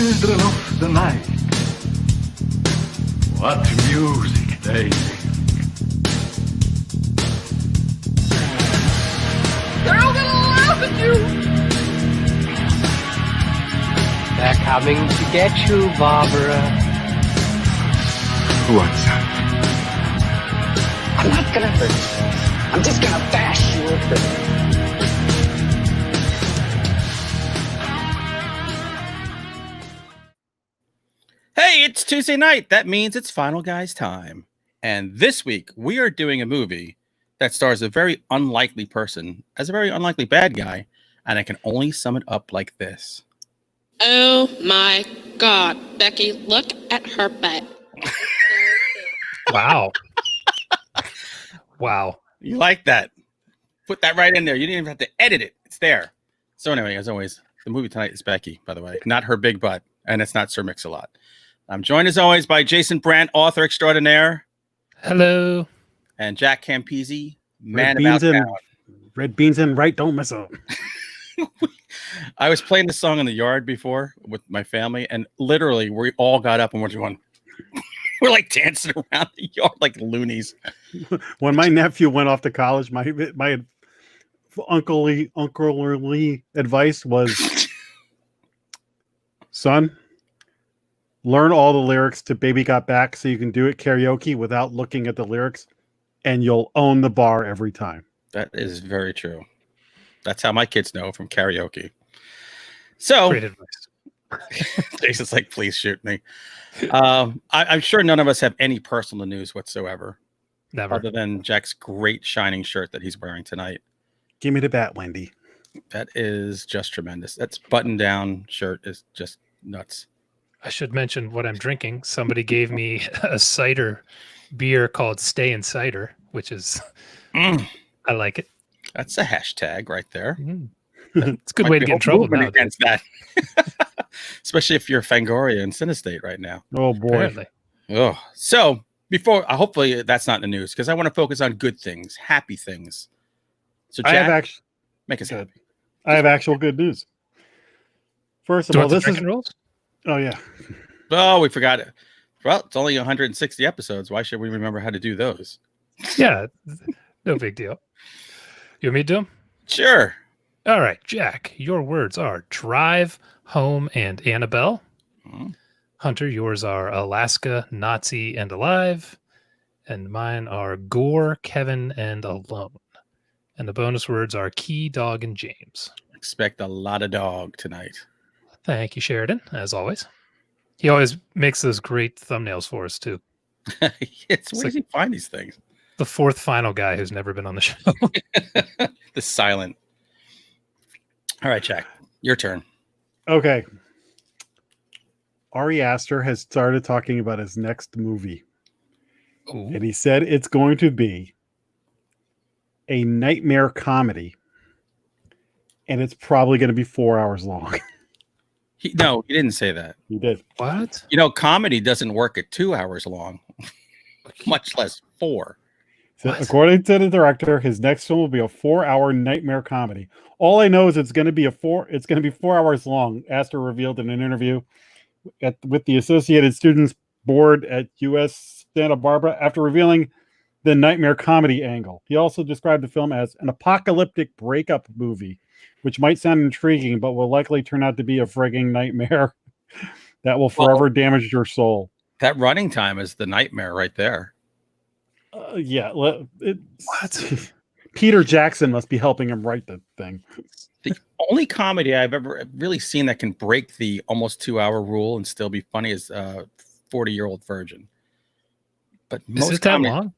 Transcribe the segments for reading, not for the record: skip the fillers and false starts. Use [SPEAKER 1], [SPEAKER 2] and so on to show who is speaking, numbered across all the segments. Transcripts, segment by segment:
[SPEAKER 1] children of the night. What music they make. They're all gonna laugh at you.
[SPEAKER 2] They're coming to get you, Barbara.
[SPEAKER 1] What's that?
[SPEAKER 3] I'm not gonna hurt you. I'm just gonna bash you a bit.
[SPEAKER 4] Hey, it's Tuesday night. That means it's Final Guys time. And this week, we are doing a movie that stars a very unlikely person as a very unlikely bad guy. And I can only sum it up like this.
[SPEAKER 5] Oh my God, Becky, look at her butt.
[SPEAKER 6] Wow. Wow.
[SPEAKER 4] You like that? Put that right in there. You didn't even have to edit it. It's there. So anyway, as always, the movie tonight is Becky, by the way, not her big butt. And it's not Sir Mix-a-Lot. I'm joined as always by Jason Brant, author extraordinaire.
[SPEAKER 6] Hello.
[SPEAKER 4] And Jack Campisi, man about town.
[SPEAKER 7] Red beans in right, don't mess up.
[SPEAKER 4] I was playing the song in the yard before with my family, and literally we all got up and we're going, we're like dancing around the yard like loonies.
[SPEAKER 7] When my nephew went off to college, my unclely advice was, son, learn all the lyrics to Baby Got Back so you can do it karaoke without looking at the lyrics, and you'll own the bar every time.
[SPEAKER 4] That is very true. That's how my kids know from karaoke. So,
[SPEAKER 6] great advice.
[SPEAKER 4] Jason's like, please shoot me. I'm sure none of us have any personal news whatsoever.
[SPEAKER 6] Never.
[SPEAKER 4] Other than Jack's great shining shirt that he's wearing tonight.
[SPEAKER 7] Give me the bat, Wendy.
[SPEAKER 4] That is just tremendous. That's button-down shirt is just nuts.
[SPEAKER 6] I should mention what I'm drinking. Somebody gave me a cider beer called Stay in Cider, which is, I like it.
[SPEAKER 4] That's a hashtag right there.
[SPEAKER 6] It's a good way to get in trouble now.
[SPEAKER 4] Against that. Especially if you're Fangoria and Cinestate right now.
[SPEAKER 7] Oh, boy.
[SPEAKER 6] Apparently.
[SPEAKER 4] Oh, so before, hopefully that's not in the news because I want to focus on good things, happy things. So Jack, make us happy.
[SPEAKER 7] I have actual good news. First of all, this is
[SPEAKER 6] rules.
[SPEAKER 7] Oh, yeah.
[SPEAKER 4] Oh, we forgot it. Well, it's only 160 episodes. Why should we remember how to do those?
[SPEAKER 6] Yeah, no big deal. You want me to do them?
[SPEAKER 4] Sure.
[SPEAKER 6] All right, Jack, your words are Drive, Home, and Annabelle. Hunter, yours are Alaska, Nazi, and Alive. And mine are Gore, Kevin, and Alone. And the bonus words are Key, Dog, and James.
[SPEAKER 4] Expect a lot of dog tonight.
[SPEAKER 6] Thank you, Sheridan, as always. He always makes those great thumbnails for us, too.
[SPEAKER 4] Where does he find these things?
[SPEAKER 6] The fourth final guy who's never been on the show.
[SPEAKER 4] The silent. All right, Jack, your turn.
[SPEAKER 7] Okay. Ari Aster has started talking about his next movie.
[SPEAKER 6] Ooh.
[SPEAKER 7] And he said it's going to be a nightmare comedy. And it's probably going to be 4 hours long.
[SPEAKER 4] No, he didn't say that.
[SPEAKER 7] He did.
[SPEAKER 6] What?
[SPEAKER 4] You know, comedy doesn't work at 2 hours long, much less 4.
[SPEAKER 7] So according to the director, his next film will be a 4-hour nightmare comedy. All I know is it's going to be 4 hours long. Astor revealed in an interview with the Associated Students Board at US Santa Barbara after revealing the nightmare comedy angle. He also described the film as an apocalyptic breakup movie, which might sound intriguing, but will likely turn out to be a frigging nightmare that will forever damage your soul.
[SPEAKER 4] That running time is the nightmare right there.
[SPEAKER 7] Yeah. What? Peter Jackson must be helping him write the thing.
[SPEAKER 4] The only comedy I've ever really seen that can break the almost 2-hour rule and still be funny is 40-Year-Old Virgin. But
[SPEAKER 6] is it that long?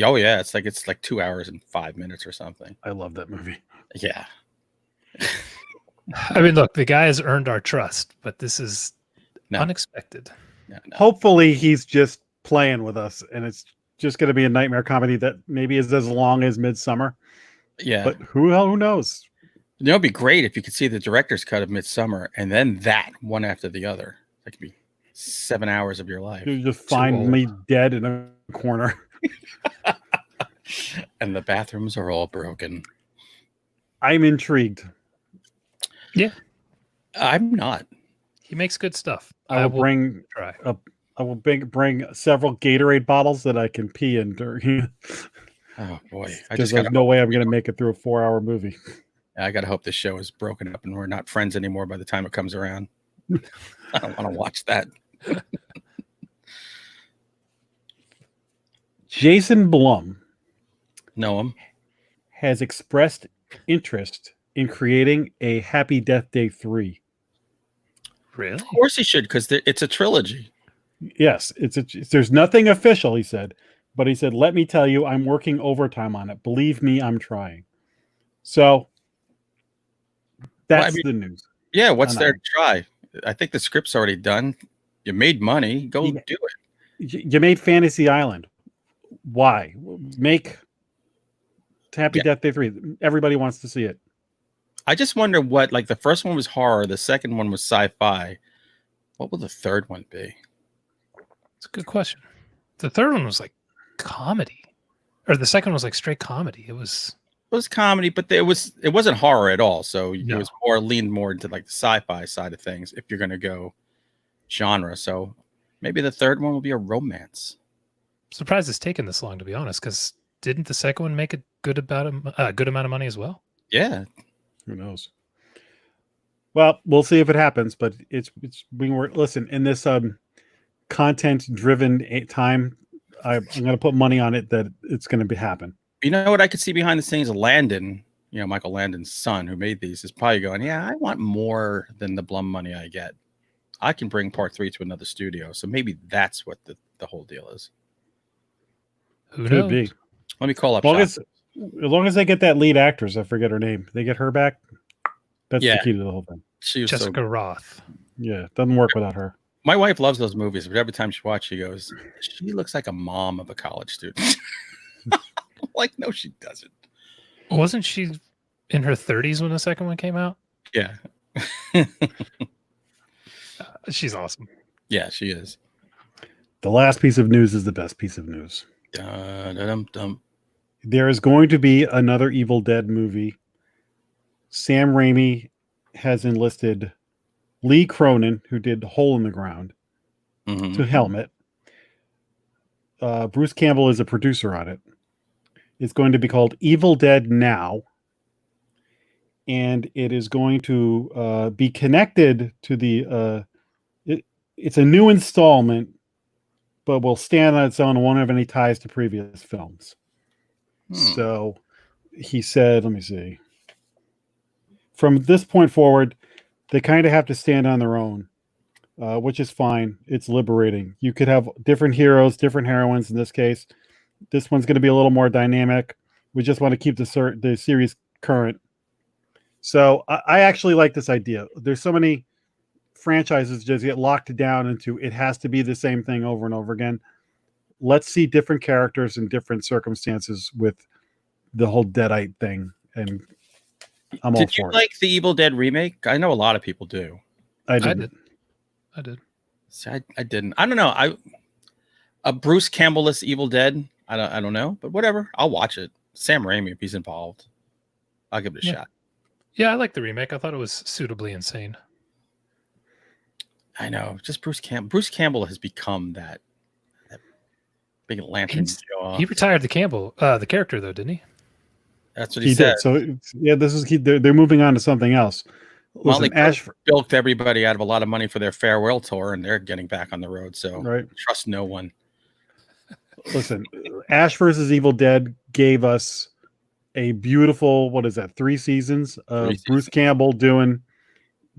[SPEAKER 4] Oh yeah, it's like 2 hours and 5 minutes or something.
[SPEAKER 7] I love that movie.
[SPEAKER 4] Yeah.
[SPEAKER 6] I mean, look, the guy has earned our trust, but this is unexpected.
[SPEAKER 4] No.
[SPEAKER 7] Hopefully he's just playing with us and it's just going to be a nightmare comedy that maybe is as long as Midsummer.
[SPEAKER 4] Yeah.
[SPEAKER 7] But who knows?
[SPEAKER 4] You know, it'd be great if you could see the director's cut of Midsummer and then that one after the other. That could be 7 hours of your life.
[SPEAKER 7] You just find me dead in a corner.
[SPEAKER 4] And the bathrooms are all broken.
[SPEAKER 7] I'm intrigued.
[SPEAKER 6] Yeah.
[SPEAKER 4] I'm not.
[SPEAKER 6] He makes good stuff.
[SPEAKER 7] I will bring
[SPEAKER 6] try.
[SPEAKER 7] I will bring several Gatorade bottles that I can pee in during.
[SPEAKER 4] Oh boy,
[SPEAKER 7] Because there's no way I'm going to make it through a 4-hour movie.
[SPEAKER 4] I gotta hope this show is broken up and we're not friends anymore by the time it comes around. I don't want to watch that.
[SPEAKER 7] Jason Blum
[SPEAKER 4] Know him.
[SPEAKER 7] has expressed interest in creating a Happy Death Day 3.
[SPEAKER 6] Really?
[SPEAKER 4] Of course he should, because it's a trilogy.
[SPEAKER 7] Yes, there's nothing official, he said, but he said, "Let me tell you, I'm working overtime on it. Believe me, I'm trying." So that's the news.
[SPEAKER 4] Yeah, what's there to try? I think the script's already done. You made money. Go do it.
[SPEAKER 7] You made Fantasy Island. Why? Make Happy Death Day 3. Everybody wants to see it.
[SPEAKER 4] I just wonder what, like, the first one was horror, the second one was sci-fi. What will the third one be?
[SPEAKER 6] It's a good question. The third one was like comedy, or the second was like straight comedy. It was
[SPEAKER 4] comedy, but it wasn't horror at all. So it was leaned more into like the sci-fi side of things if you're going to go genre. So maybe the third one will be a romance.
[SPEAKER 6] I'm surprised it's taken this long, to be honest, because didn't the second one make a good amount of money as well?
[SPEAKER 4] Yeah.
[SPEAKER 7] Who knows? Well, we'll see if it happens, but it's listen, in this content-driven time, I'm going to put money on it that it's going to happen.
[SPEAKER 4] You know what I could see behind the scenes? Landon, Michael Landon's son, who made these, is probably going, "Yeah, I want more than the Blum money I get. I can bring part 3 to another studio." So maybe that's what the whole deal is.
[SPEAKER 6] Who knows?
[SPEAKER 7] Be.
[SPEAKER 4] Let me call up.
[SPEAKER 7] As long as they get that lead actress, I forget her name. They get her back. That's the key to the whole thing.
[SPEAKER 4] She was
[SPEAKER 6] Jessica Roth.
[SPEAKER 7] Yeah, doesn't work without her.
[SPEAKER 4] My wife loves those movies, but every time she watches, she goes, "She looks like a mom of a college student." Like, no, she doesn't.
[SPEAKER 6] Wasn't she in her 30s when the second one came out?
[SPEAKER 4] Yeah.
[SPEAKER 6] She's awesome.
[SPEAKER 4] Yeah, she is.
[SPEAKER 7] The last piece of news is the best piece of news.
[SPEAKER 4] Dum-dum-dum.
[SPEAKER 7] There is going to be another Evil Dead movie. Sam Raimi has enlisted Lee Cronin, who did Hole in the Ground, to helm it. Bruce Campbell is a producer on it. It's going to be called Evil Dead Now. And it is going to be connected to the... it's a new installment, but will stand on its own and won't have any ties to previous films. So he said, let me see. From this point forward, they kind of have to stand on their own, which is fine. It's liberating. You could have different heroes, different heroines in this case. This one's going to be a little more dynamic. We just want to keep the series current. So I actually like this idea. There's so many franchises just get locked down into it has to be the same thing over and over again. Let's see different characters in different circumstances with the whole Deadite thing. And I'm all for it. Did you
[SPEAKER 4] like the Evil Dead remake? I know a lot of people do.
[SPEAKER 7] I did.
[SPEAKER 4] See, I didn't. I don't know. A Bruce Campbell-less Evil Dead. I don't know, but whatever. I'll watch it. Sam Raimi, if he's involved, I'll give it a shot.
[SPEAKER 6] Yeah, I like the remake. I thought it was suitably insane.
[SPEAKER 4] I know. Just Bruce Campbell. Bruce Campbell has become that big lantern jaw.
[SPEAKER 6] He retired the character though, didn't he?
[SPEAKER 4] That's what he said.
[SPEAKER 7] Did. So yeah, they're moving on to something else.
[SPEAKER 4] Listen, bilked everybody out of a lot of money for their farewell tour, and they're getting back on the road. So trust no one.
[SPEAKER 7] Listen, Ash versus Evil Dead gave us a beautiful 3 seasons of Bruce Campbell doing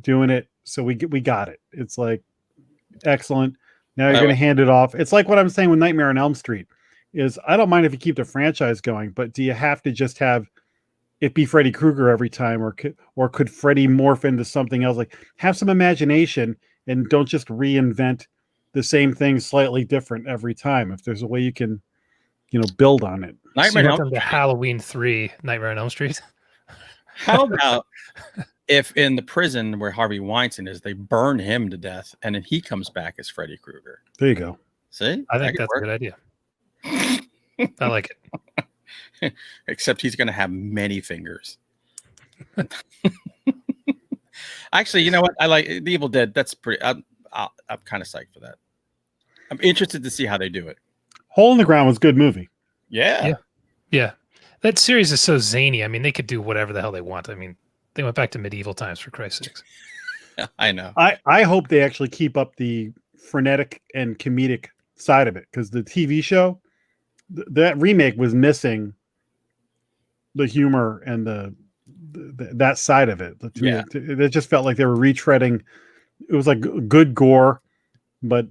[SPEAKER 7] it. So we got it. It's like excellent. Now you're going to hand it off. It's like what I'm saying with Nightmare on Elm Street. Is I don't mind if you keep the franchise going, but do you have to just have it be Freddy Krueger every time, or could Freddy morph into something else? Like, have some imagination and don't just reinvent the same thing slightly different every time. If there's a way you can, build on it.
[SPEAKER 6] Nightmare on Halloween 3, Nightmare on Elm Street.
[SPEAKER 4] How about if in the prison where Harvey Weinstein is, they burn him to death and then he comes back as Freddy Krueger?
[SPEAKER 7] There you go.
[SPEAKER 4] See,
[SPEAKER 6] I think that's a good idea. I like
[SPEAKER 4] it. Except he's going to have many fingers. Actually, you know what? I like The Evil Dead. That's pretty. I'm kind of psyched for that. I'm interested to see how they do it.
[SPEAKER 7] Hole in the Ground was a good movie.
[SPEAKER 4] Yeah.
[SPEAKER 6] Yeah. That series is so zany. I mean, they could do whatever the hell they want. I mean, they went back to medieval times, for Christ's sakes.
[SPEAKER 4] I know.
[SPEAKER 7] I hope they actually keep up the frenetic and comedic side of it, because the TV show, that remake was missing the humor and that side of it. To me, it just felt like they were retreading. It was like good gore, but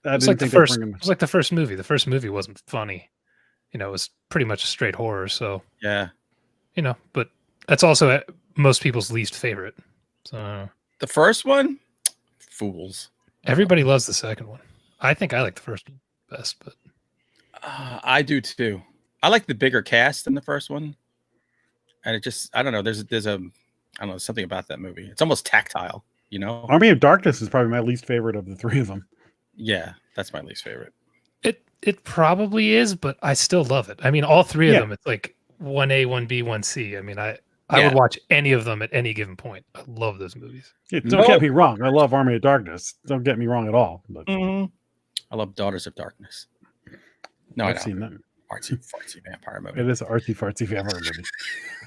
[SPEAKER 6] It was like the first movie. The first movie wasn't funny. You know, it was pretty much a straight horror. So
[SPEAKER 4] yeah,
[SPEAKER 6] you know, but that's also most people's least favorite. So
[SPEAKER 4] the first one, fools.
[SPEAKER 6] Everybody loves the second one. I think I like the first one best, but
[SPEAKER 4] I do too. I like the bigger cast than the first one, and it just, I don't know. There's a, I don't know, something about that movie. It's almost tactile, you know.
[SPEAKER 7] Army of Darkness is probably my least favorite of the three of them.
[SPEAKER 4] Yeah, that's my least favorite.
[SPEAKER 6] It probably is, but I still love it. I mean, all three of them. It's like 1A, 1B, 1C. I mean, I would watch any of them at any given point. I love those movies.
[SPEAKER 7] Yeah, don't get me wrong. I love Army of Darkness. Don't get me wrong at all. But
[SPEAKER 4] I love Daughters of Darkness. No,
[SPEAKER 7] I've seen that.
[SPEAKER 4] Artsy fartsy vampire movie.
[SPEAKER 7] It is an artsy fartsy vampire movie.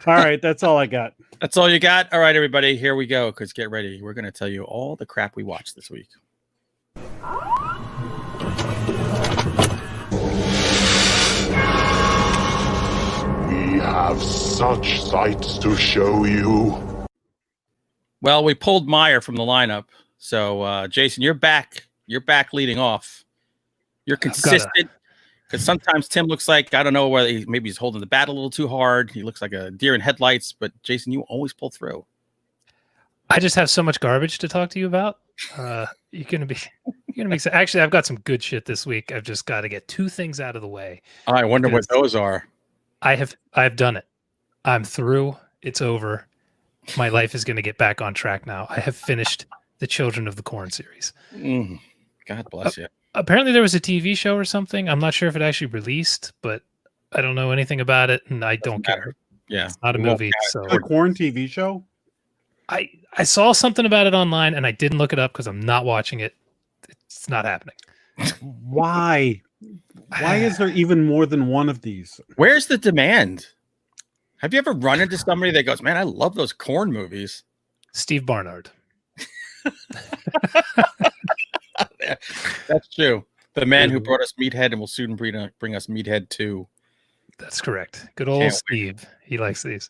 [SPEAKER 7] All right, that's all I got.
[SPEAKER 4] That's all you got? All right, everybody, here we go. Because get ready. We're going to tell you all the crap we watched this week.
[SPEAKER 8] We have such sights to show you.
[SPEAKER 4] Well, we pulled Meyer from the lineup. So, Jason, you're back. You're back leading off. You're consistent. Because sometimes Tim looks like, I don't know, whether maybe he's holding the bat a little too hard. He looks like a deer in headlights. But, Jason, you always pull through.
[SPEAKER 6] I just have so much garbage to talk to you about. You're gonna be actually, I've got some good shit this week. I've just got to get two things out of the way.
[SPEAKER 4] I wonder what those are.
[SPEAKER 6] I've done it. I'm through. It's over. My life is going to get back on track now. I have finished the Children of the Corn series.
[SPEAKER 4] God bless you.
[SPEAKER 6] Apparently there was a TV show or something. I'm not sure if it actually released, but I don't know anything about it, and I don't care.
[SPEAKER 4] Yeah,
[SPEAKER 6] it's not a movie. So
[SPEAKER 7] the Corn TV show.
[SPEAKER 6] I saw something about it online, and I didn't look it up because I'm not watching it. It's not happening.
[SPEAKER 7] Why? Why is there even more than one of these?
[SPEAKER 4] Where's the demand? Have you ever run into somebody that goes, man, I love those Corn movies?
[SPEAKER 6] Steve Barnard.
[SPEAKER 4] That's true. The man who brought us Meathead and will soon bring us Meathead 2.
[SPEAKER 6] That's correct. Good old Steve. He likes these.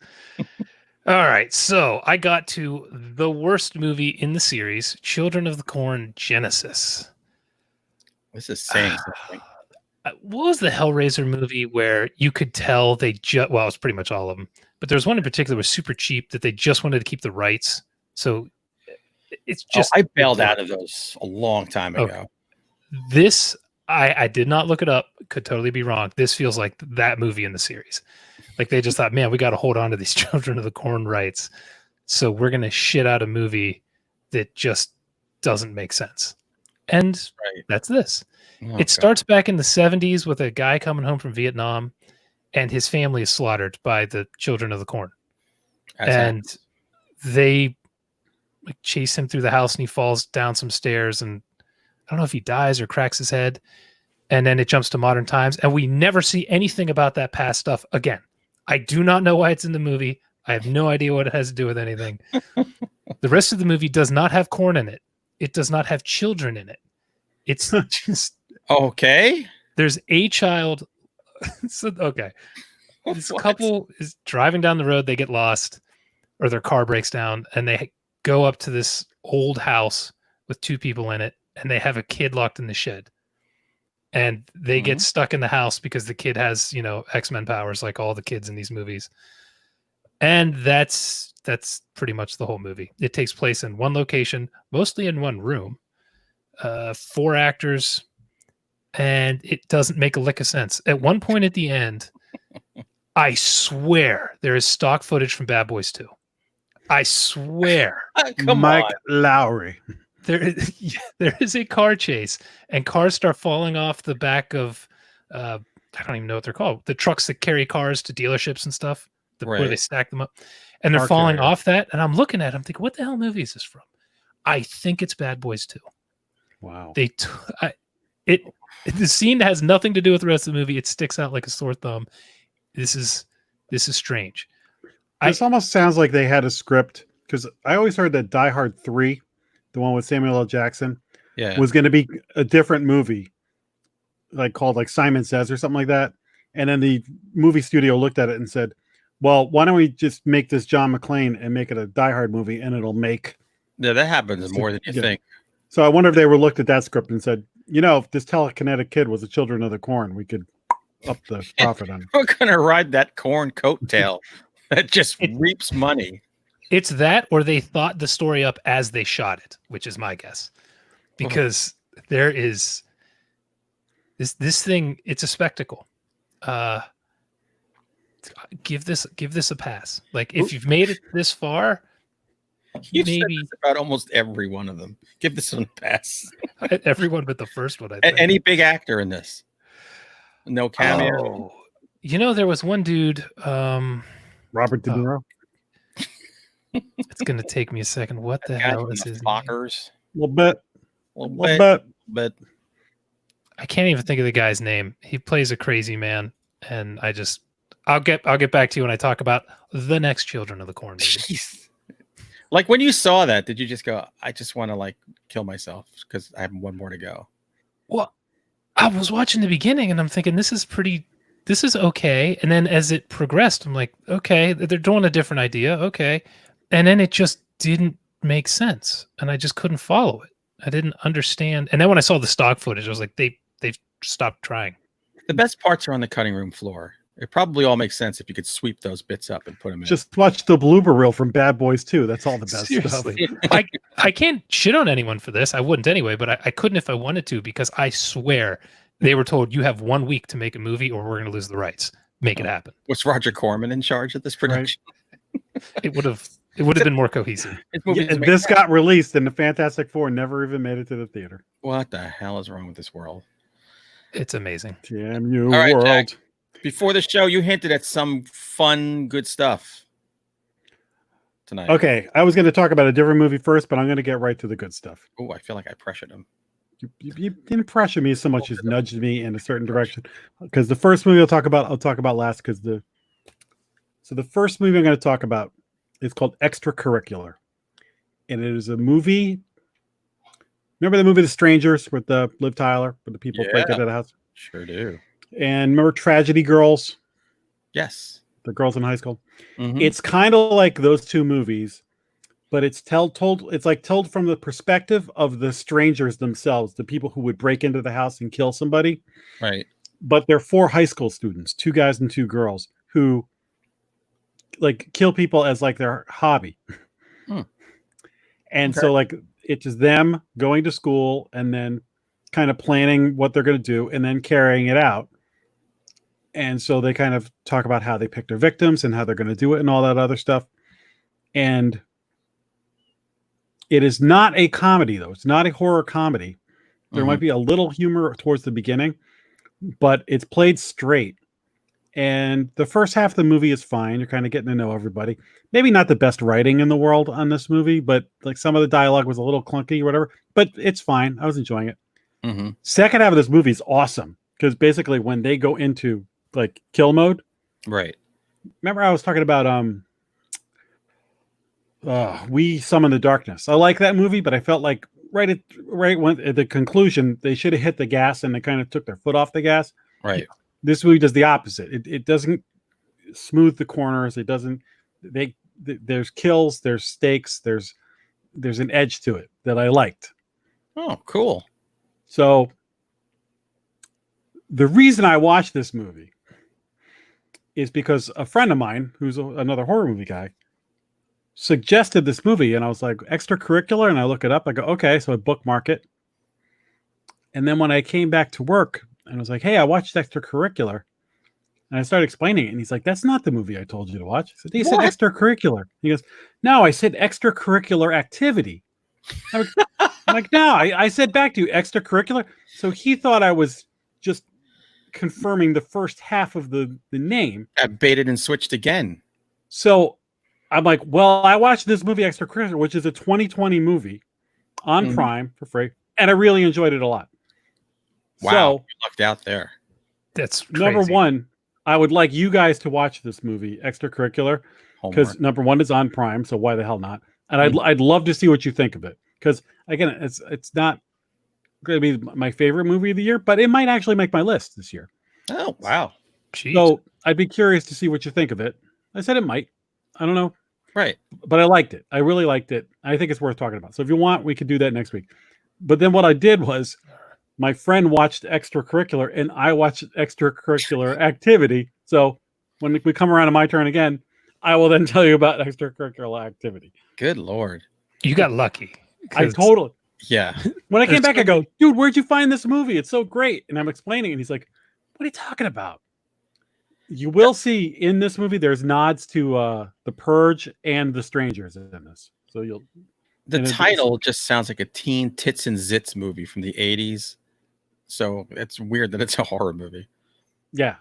[SPEAKER 6] All right. So I got to the worst movie in the series, Children of the Corn Genesis.
[SPEAKER 4] This is saying something.
[SPEAKER 6] What was the Hellraiser movie where you could tell they just, well, it was pretty much all of them, but there was one in particular that was super cheap that they just wanted to keep the rights. So it's just,
[SPEAKER 4] I bailed out of those a long time ago.
[SPEAKER 6] Okay. This, I did not look it up. Could totally be wrong. This feels like that movie in the series. Like they just thought, man, we got to hold on to these Children of the Corn rights. So we're going to shit out a movie that just doesn't make sense. And that's this. It starts back in the 70s with a guy coming home from Vietnam, and his family is slaughtered by the Children of the Corn. They like chase him through the house, and he falls down some stairs, and I don't know if he dies or cracks his head. And then it jumps to modern times, and we never see anything about that past stuff again. I do not know why it's in the movie. I have no idea what it has to do with anything. The rest of the movie does not have corn in it. It does not have children in it. It's just
[SPEAKER 4] okay.
[SPEAKER 6] There's a child. Okay. This couple is driving down the road. They get lost, or their car breaks down, and they go up to this old house with two people in it, and they have a kid locked in the shed. And they get stuck in the house because the kid has, X-Men powers like all the kids in these movies. And that's pretty much the whole movie. It takes place in one location, mostly in one room, 4 actors, and it doesn't make a lick of sense. At one point at the end, I swear there is stock footage from Bad Boys 2. I swear.
[SPEAKER 7] Mike Lowry.
[SPEAKER 6] There is a car chase, and cars start falling off the back of, I don't even know what they're called, the trucks that carry cars to dealerships and stuff, where they stack them up. and they're
[SPEAKER 7] Car
[SPEAKER 6] falling
[SPEAKER 7] carrier.
[SPEAKER 6] off that, and I'm looking at it, I'm thinking, what the hell movie is this from? I think it's Bad Boys 2.
[SPEAKER 7] Wow.
[SPEAKER 6] The scene has nothing to do with the rest of the movie. It sticks out like a sore thumb. This is strange.
[SPEAKER 7] This almost sounds like they had a script, because I always heard that Die Hard 3, the one with Samuel L. Jackson, was going to be a different movie, like called like Simon Says or something like that. And then the movie studio looked at it and said, well, why don't we just make this John McClane and make it a Die Hard movie, and it'll make...
[SPEAKER 4] Yeah, that happens more than you think.
[SPEAKER 7] So I wonder if they looked at that script and said, if this telekinetic kid was the Children of the Corn, we could up the profit on it.
[SPEAKER 4] We're going to ride that corn coattail that just reaps money.
[SPEAKER 6] It's that, or they thought the story up as they shot it, which is my guess. Because there is this thing, it's a spectacle. Give this a pass. Like, if you've made it this far,
[SPEAKER 4] You've
[SPEAKER 6] maybe
[SPEAKER 4] said this about almost every one of them. Give this one a pass.
[SPEAKER 6] everyone but the first one. I think.
[SPEAKER 4] Any big actor in this? No cameo.
[SPEAKER 6] Oh, there was one dude.
[SPEAKER 7] Robert De Niro.
[SPEAKER 6] It's gonna take me a second. What the hell is his name?
[SPEAKER 4] Fockers?
[SPEAKER 7] A little bit.
[SPEAKER 4] But
[SPEAKER 6] I can't even think of the guy's name. He plays a crazy man, and I'll get back to you when I talk about the next Children of the Corn movie.
[SPEAKER 4] Jeez. Like, when you saw that, did you just go, I just want to like kill myself because I have one more to go?
[SPEAKER 6] Well, I was watching the beginning and I'm thinking this is okay. And then as it progressed, I'm like, okay, they're doing a different idea. Okay. And then it just didn't make sense. And I just couldn't follow it. I didn't understand. And then when I saw the stock footage, I was like, they've stopped trying.
[SPEAKER 4] The best parts are on the cutting room floor. It probably all makes sense if you could sweep those bits up and put them in.
[SPEAKER 7] Just watch the blooper reel from Bad Boys 2. That's all the best
[SPEAKER 6] Seriously.
[SPEAKER 7] stuff.
[SPEAKER 6] I can't shit on anyone for this. I wouldn't anyway, but I couldn't if I wanted to, because I swear they were told you have 1 week to make a movie or we're going to lose the rights. Make it happen.
[SPEAKER 4] Was Roger Corman in charge of this production?
[SPEAKER 6] Right. It would have been more cohesive.
[SPEAKER 7] This got released and the Fantastic Four never even made it to the theater.
[SPEAKER 4] What the hell is wrong with this world?
[SPEAKER 6] It's amazing.
[SPEAKER 7] Damn you,
[SPEAKER 4] All right,
[SPEAKER 7] world.
[SPEAKER 4] Jack. Before the show, you hinted at some fun, good stuff tonight.
[SPEAKER 7] Okay, I was going to talk about a different movie first, but I'm going to get right to the good stuff.
[SPEAKER 4] Oh, I feel like I pressured him.
[SPEAKER 7] You didn't pressure me so much as nudged me in a certain direction. Because the first movie I'll talk about last. So the first movie I'm going to talk about is called Extracurricular, and it is a movie. Remember the movie The Strangers with Liv Tyler, where the people break into the house?
[SPEAKER 4] Sure do.
[SPEAKER 7] And remember Tragedy Girls?
[SPEAKER 4] Yes.
[SPEAKER 7] The girls in high school.
[SPEAKER 4] Mm-hmm.
[SPEAKER 7] It's kind of like those two movies, but it's told from the perspective of the strangers themselves, the people who would break into the house and kill somebody.
[SPEAKER 4] Right.
[SPEAKER 7] But they're 4 high school students, 2 guys and 2 girls, who like kill people as like their hobby. And so like it's just them going to school and then kind of planning what they're going to do and then carrying it out. And so they kind of talk about how they pick their victims and how they're going to do it and all that other stuff. And it is not a comedy, though. It's not a horror comedy. There might be a little humor towards the beginning, but it's played straight. And the first half of the movie is fine. You're kind of getting to know everybody. Maybe not the best writing in the world on this movie, but like some of the dialogue was a little clunky or whatever. But it's fine. I was enjoying it.
[SPEAKER 4] Mm-hmm.
[SPEAKER 7] Second half of this movie is awesome because basically when they go into like kill mode,
[SPEAKER 4] right?
[SPEAKER 7] Remember I was talking about We Summon the Darkness. I like that movie, but I felt like right when at the conclusion they should have hit the gas and they kind of took their foot off the gas.
[SPEAKER 4] Right.
[SPEAKER 7] This movie does the opposite. It doesn't smooth the corners. It doesn't. There's kills. There's stakes. There's an edge to it that I liked.
[SPEAKER 4] Oh, cool.
[SPEAKER 7] So the reason I watched this movie is because a friend of mine, who's another horror movie guy, suggested this movie, and I was like, Extracurricular, and I look it up. I go, okay, so I bookmark it. And then when I came back to work, and I was like, hey, I watched Extracurricular, and I started explaining it, and he's like, that's not the movie I told you to watch. I said, you said Extracurricular. He goes, no, I said extracurricular activity. I'm like, no, I said back to you, extracurricular. So he thought I was just confirming the first half of the name.
[SPEAKER 4] I baited and switched again.
[SPEAKER 7] So I'm like, well, I watched this movie Extracurricular, which is a 2020 movie on
[SPEAKER 4] Mhm.
[SPEAKER 7] Prime for free, and I really enjoyed it a lot.
[SPEAKER 4] Wow,
[SPEAKER 7] So,
[SPEAKER 4] you lucked out there.
[SPEAKER 6] That's
[SPEAKER 7] number
[SPEAKER 6] crazy.
[SPEAKER 7] one, I would like you guys to watch this movie Extracurricular because
[SPEAKER 4] Homework.
[SPEAKER 7] number one is on Prime, so why the hell not? And
[SPEAKER 4] Mhm.
[SPEAKER 7] I'd love to see what you think of it because again, it's not going to be my favorite movie of the year, but it might actually make my list this year.
[SPEAKER 4] Oh, wow.
[SPEAKER 6] Jeez.
[SPEAKER 7] So I'd be curious to see what you think of it. I said it might. I don't know,
[SPEAKER 4] Right.
[SPEAKER 7] but I liked it. I really liked it. I think it's worth talking about. So if you want, we could do that next week. But then what I did was my friend watched Extracurricular and I watched Extracurricular Activity. So when we come around to my turn again, I will then tell you about Extracurricular Activity.
[SPEAKER 4] Good Lord.
[SPEAKER 6] You got lucky.
[SPEAKER 7] I
[SPEAKER 6] 'cause
[SPEAKER 7] totally.
[SPEAKER 4] Yeah.
[SPEAKER 7] When I came
[SPEAKER 6] There's
[SPEAKER 7] back,
[SPEAKER 6] so
[SPEAKER 7] I go, dude, where'd you find this movie? It's so great. And I'm explaining, and he's like, what are you talking about? You will see in this movie, there's nods to The Purge and The Strangers in this. So you'll.
[SPEAKER 4] The
[SPEAKER 7] and
[SPEAKER 4] title just sounds like a teen tits and zits movie from the 80s. So it's weird that it's a horror movie.
[SPEAKER 7] Yeah.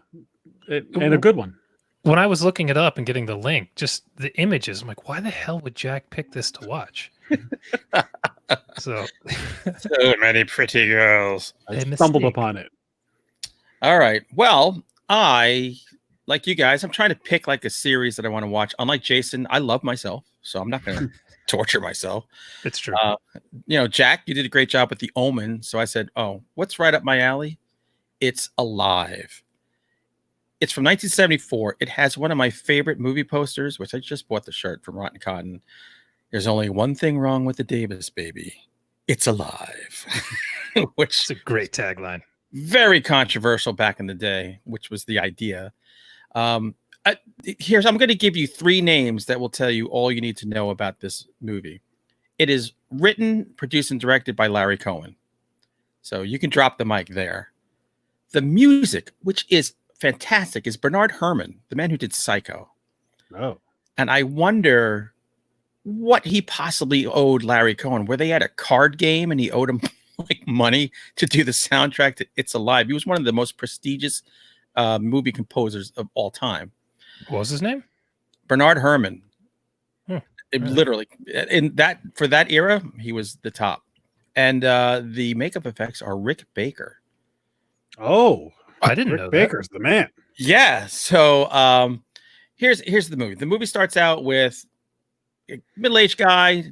[SPEAKER 7] And a good one.
[SPEAKER 6] When I was looking it up and getting the link, just the images, I'm like, why the hell would Jack pick this to watch? So
[SPEAKER 4] So many pretty girls.
[SPEAKER 7] I
[SPEAKER 6] A
[SPEAKER 7] stumbled
[SPEAKER 6] mistake.
[SPEAKER 7] upon it.
[SPEAKER 4] All right. Well, I, like you guys, I'm trying to pick like a series that I want to watch. Unlike Jason, I love myself, so I'm not going to torture myself.
[SPEAKER 6] it's true.
[SPEAKER 4] Jack, you did a great job with The Omen. So I said, oh, what's right up my alley? It's Alive. It's from 1974. It has one of my favorite movie posters, which I just bought the shirt from Rotten Cotton. There's only one thing wrong with the Davis baby. It's alive. Which
[SPEAKER 6] It's a great tagline.
[SPEAKER 4] very controversial back in the day, which was the idea. I'm going to give you 3 names that will tell you all you need to know about this movie. It is written, produced, and directed by Larry Cohen. So you can drop the mic there. The music, which is fantastic, is Bernard Herrmann, the man who did Psycho.
[SPEAKER 7] Oh.
[SPEAKER 4] And I wonder what he possibly owed Larry Cohen, where they had a card game and he owed him like money to do the soundtrack to It's Alive. He was one of the most prestigious movie composers of all time.
[SPEAKER 6] What was his name?
[SPEAKER 4] Bernard Herrmann.
[SPEAKER 6] Really?
[SPEAKER 4] Literally, for that era, he was the top. And the makeup effects are Rick Baker.
[SPEAKER 7] Oh.
[SPEAKER 6] I didn't
[SPEAKER 7] Rick
[SPEAKER 6] know
[SPEAKER 7] Baker's the man.
[SPEAKER 4] Yeah. So here's the movie. The movie starts out with a middle-aged guy,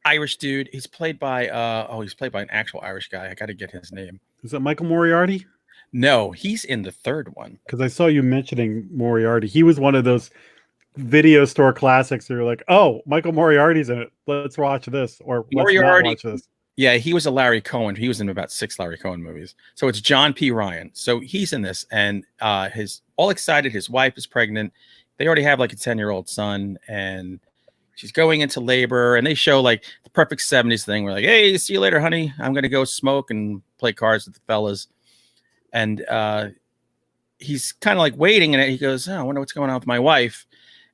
[SPEAKER 4] Irish dude. He's played by an actual Irish guy. I got to get his name.
[SPEAKER 7] Is that Michael Moriarty?
[SPEAKER 4] No, he's in the third one.
[SPEAKER 7] Because I saw you mentioning Moriarty. He was one of those video store classics. You're like, oh, Michael Moriarty's in it. Let's watch this, or
[SPEAKER 4] Moriarty-
[SPEAKER 7] let's not watch this.
[SPEAKER 4] Yeah, he was a Larry Cohen. He was in about 6 Larry Cohen movies. So it's John P. Ryan. So he's in this, and his all excited. His wife is pregnant. They already have like a 10-year-old son, and she's going into labor. And they show like the perfect 70s thing. We're like, hey, see you later, honey. I'm gonna go smoke and play cards with the fellas. And he's kind of like waiting, and he goes, oh, I wonder what's going on with my wife.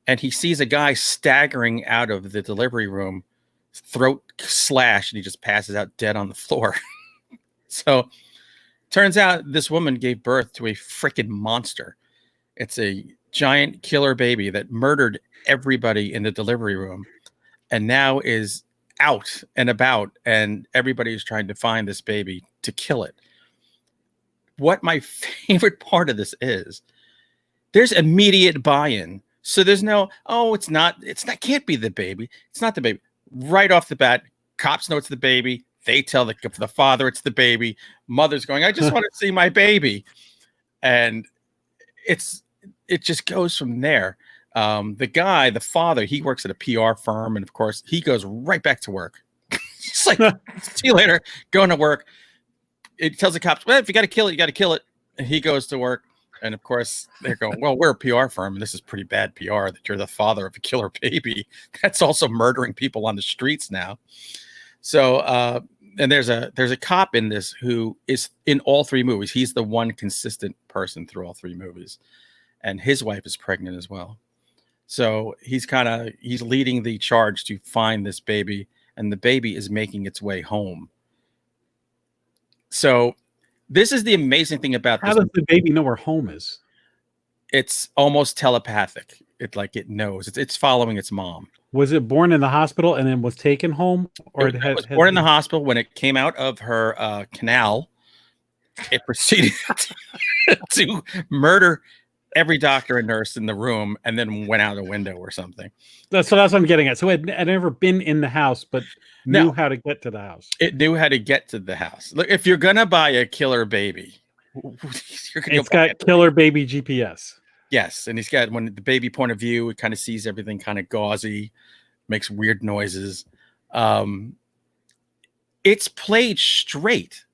[SPEAKER 4] And he sees a guy staggering out of the delivery room, throat slashed, and he just passes out dead on the floor. So turns out this woman gave birth to a freaking monster. It's a giant killer baby that murdered everybody in the delivery room and now is out and about, and everybody is trying to find this baby to kill it. What my favorite part of this is, there's immediate buy-in. So there's no, oh, can't be the baby. It's not the baby. Right off the bat, cops know it's the baby. They tell the father it's the baby. Mother's going, I just want to see my baby. And it just goes from there. The father, he works at a PR firm. And of course, he goes right back to work. It's like, see you later, going to work. It tells the cops, well, if you got to kill it, you got to kill it. And he goes to work. And of course, they're going, well, we're a PR firm, and this is pretty bad PR that you're the father of a killer baby. That's also murdering people on the streets now. So, and there's a cop in this who is in all 3 movies. He's the one consistent person through all 3 movies. And his wife is pregnant as well. So he's leading the charge to find this baby, and the baby is making its way home. So this is the amazing thing about this.
[SPEAKER 7] How does the baby know where home is?
[SPEAKER 4] It's almost telepathic. it knows it's following its mom.
[SPEAKER 7] Was it born in the hospital and then was taken home, or
[SPEAKER 4] It was born in the hospital. When it came out of her canal, it proceeded to murder every doctor and nurse in the room, and then went out a window or something.
[SPEAKER 7] That's what I'm getting at. So it had never been in the house, but knew
[SPEAKER 4] No.
[SPEAKER 7] how to get to the house.
[SPEAKER 4] It knew how to get to the house. Look, if you're gonna buy a killer baby,
[SPEAKER 7] It's got killer baby GPS.
[SPEAKER 4] Yes, and he's got, when the baby point of view, it kind of sees everything kind of gauzy, makes weird noises. It's played straight.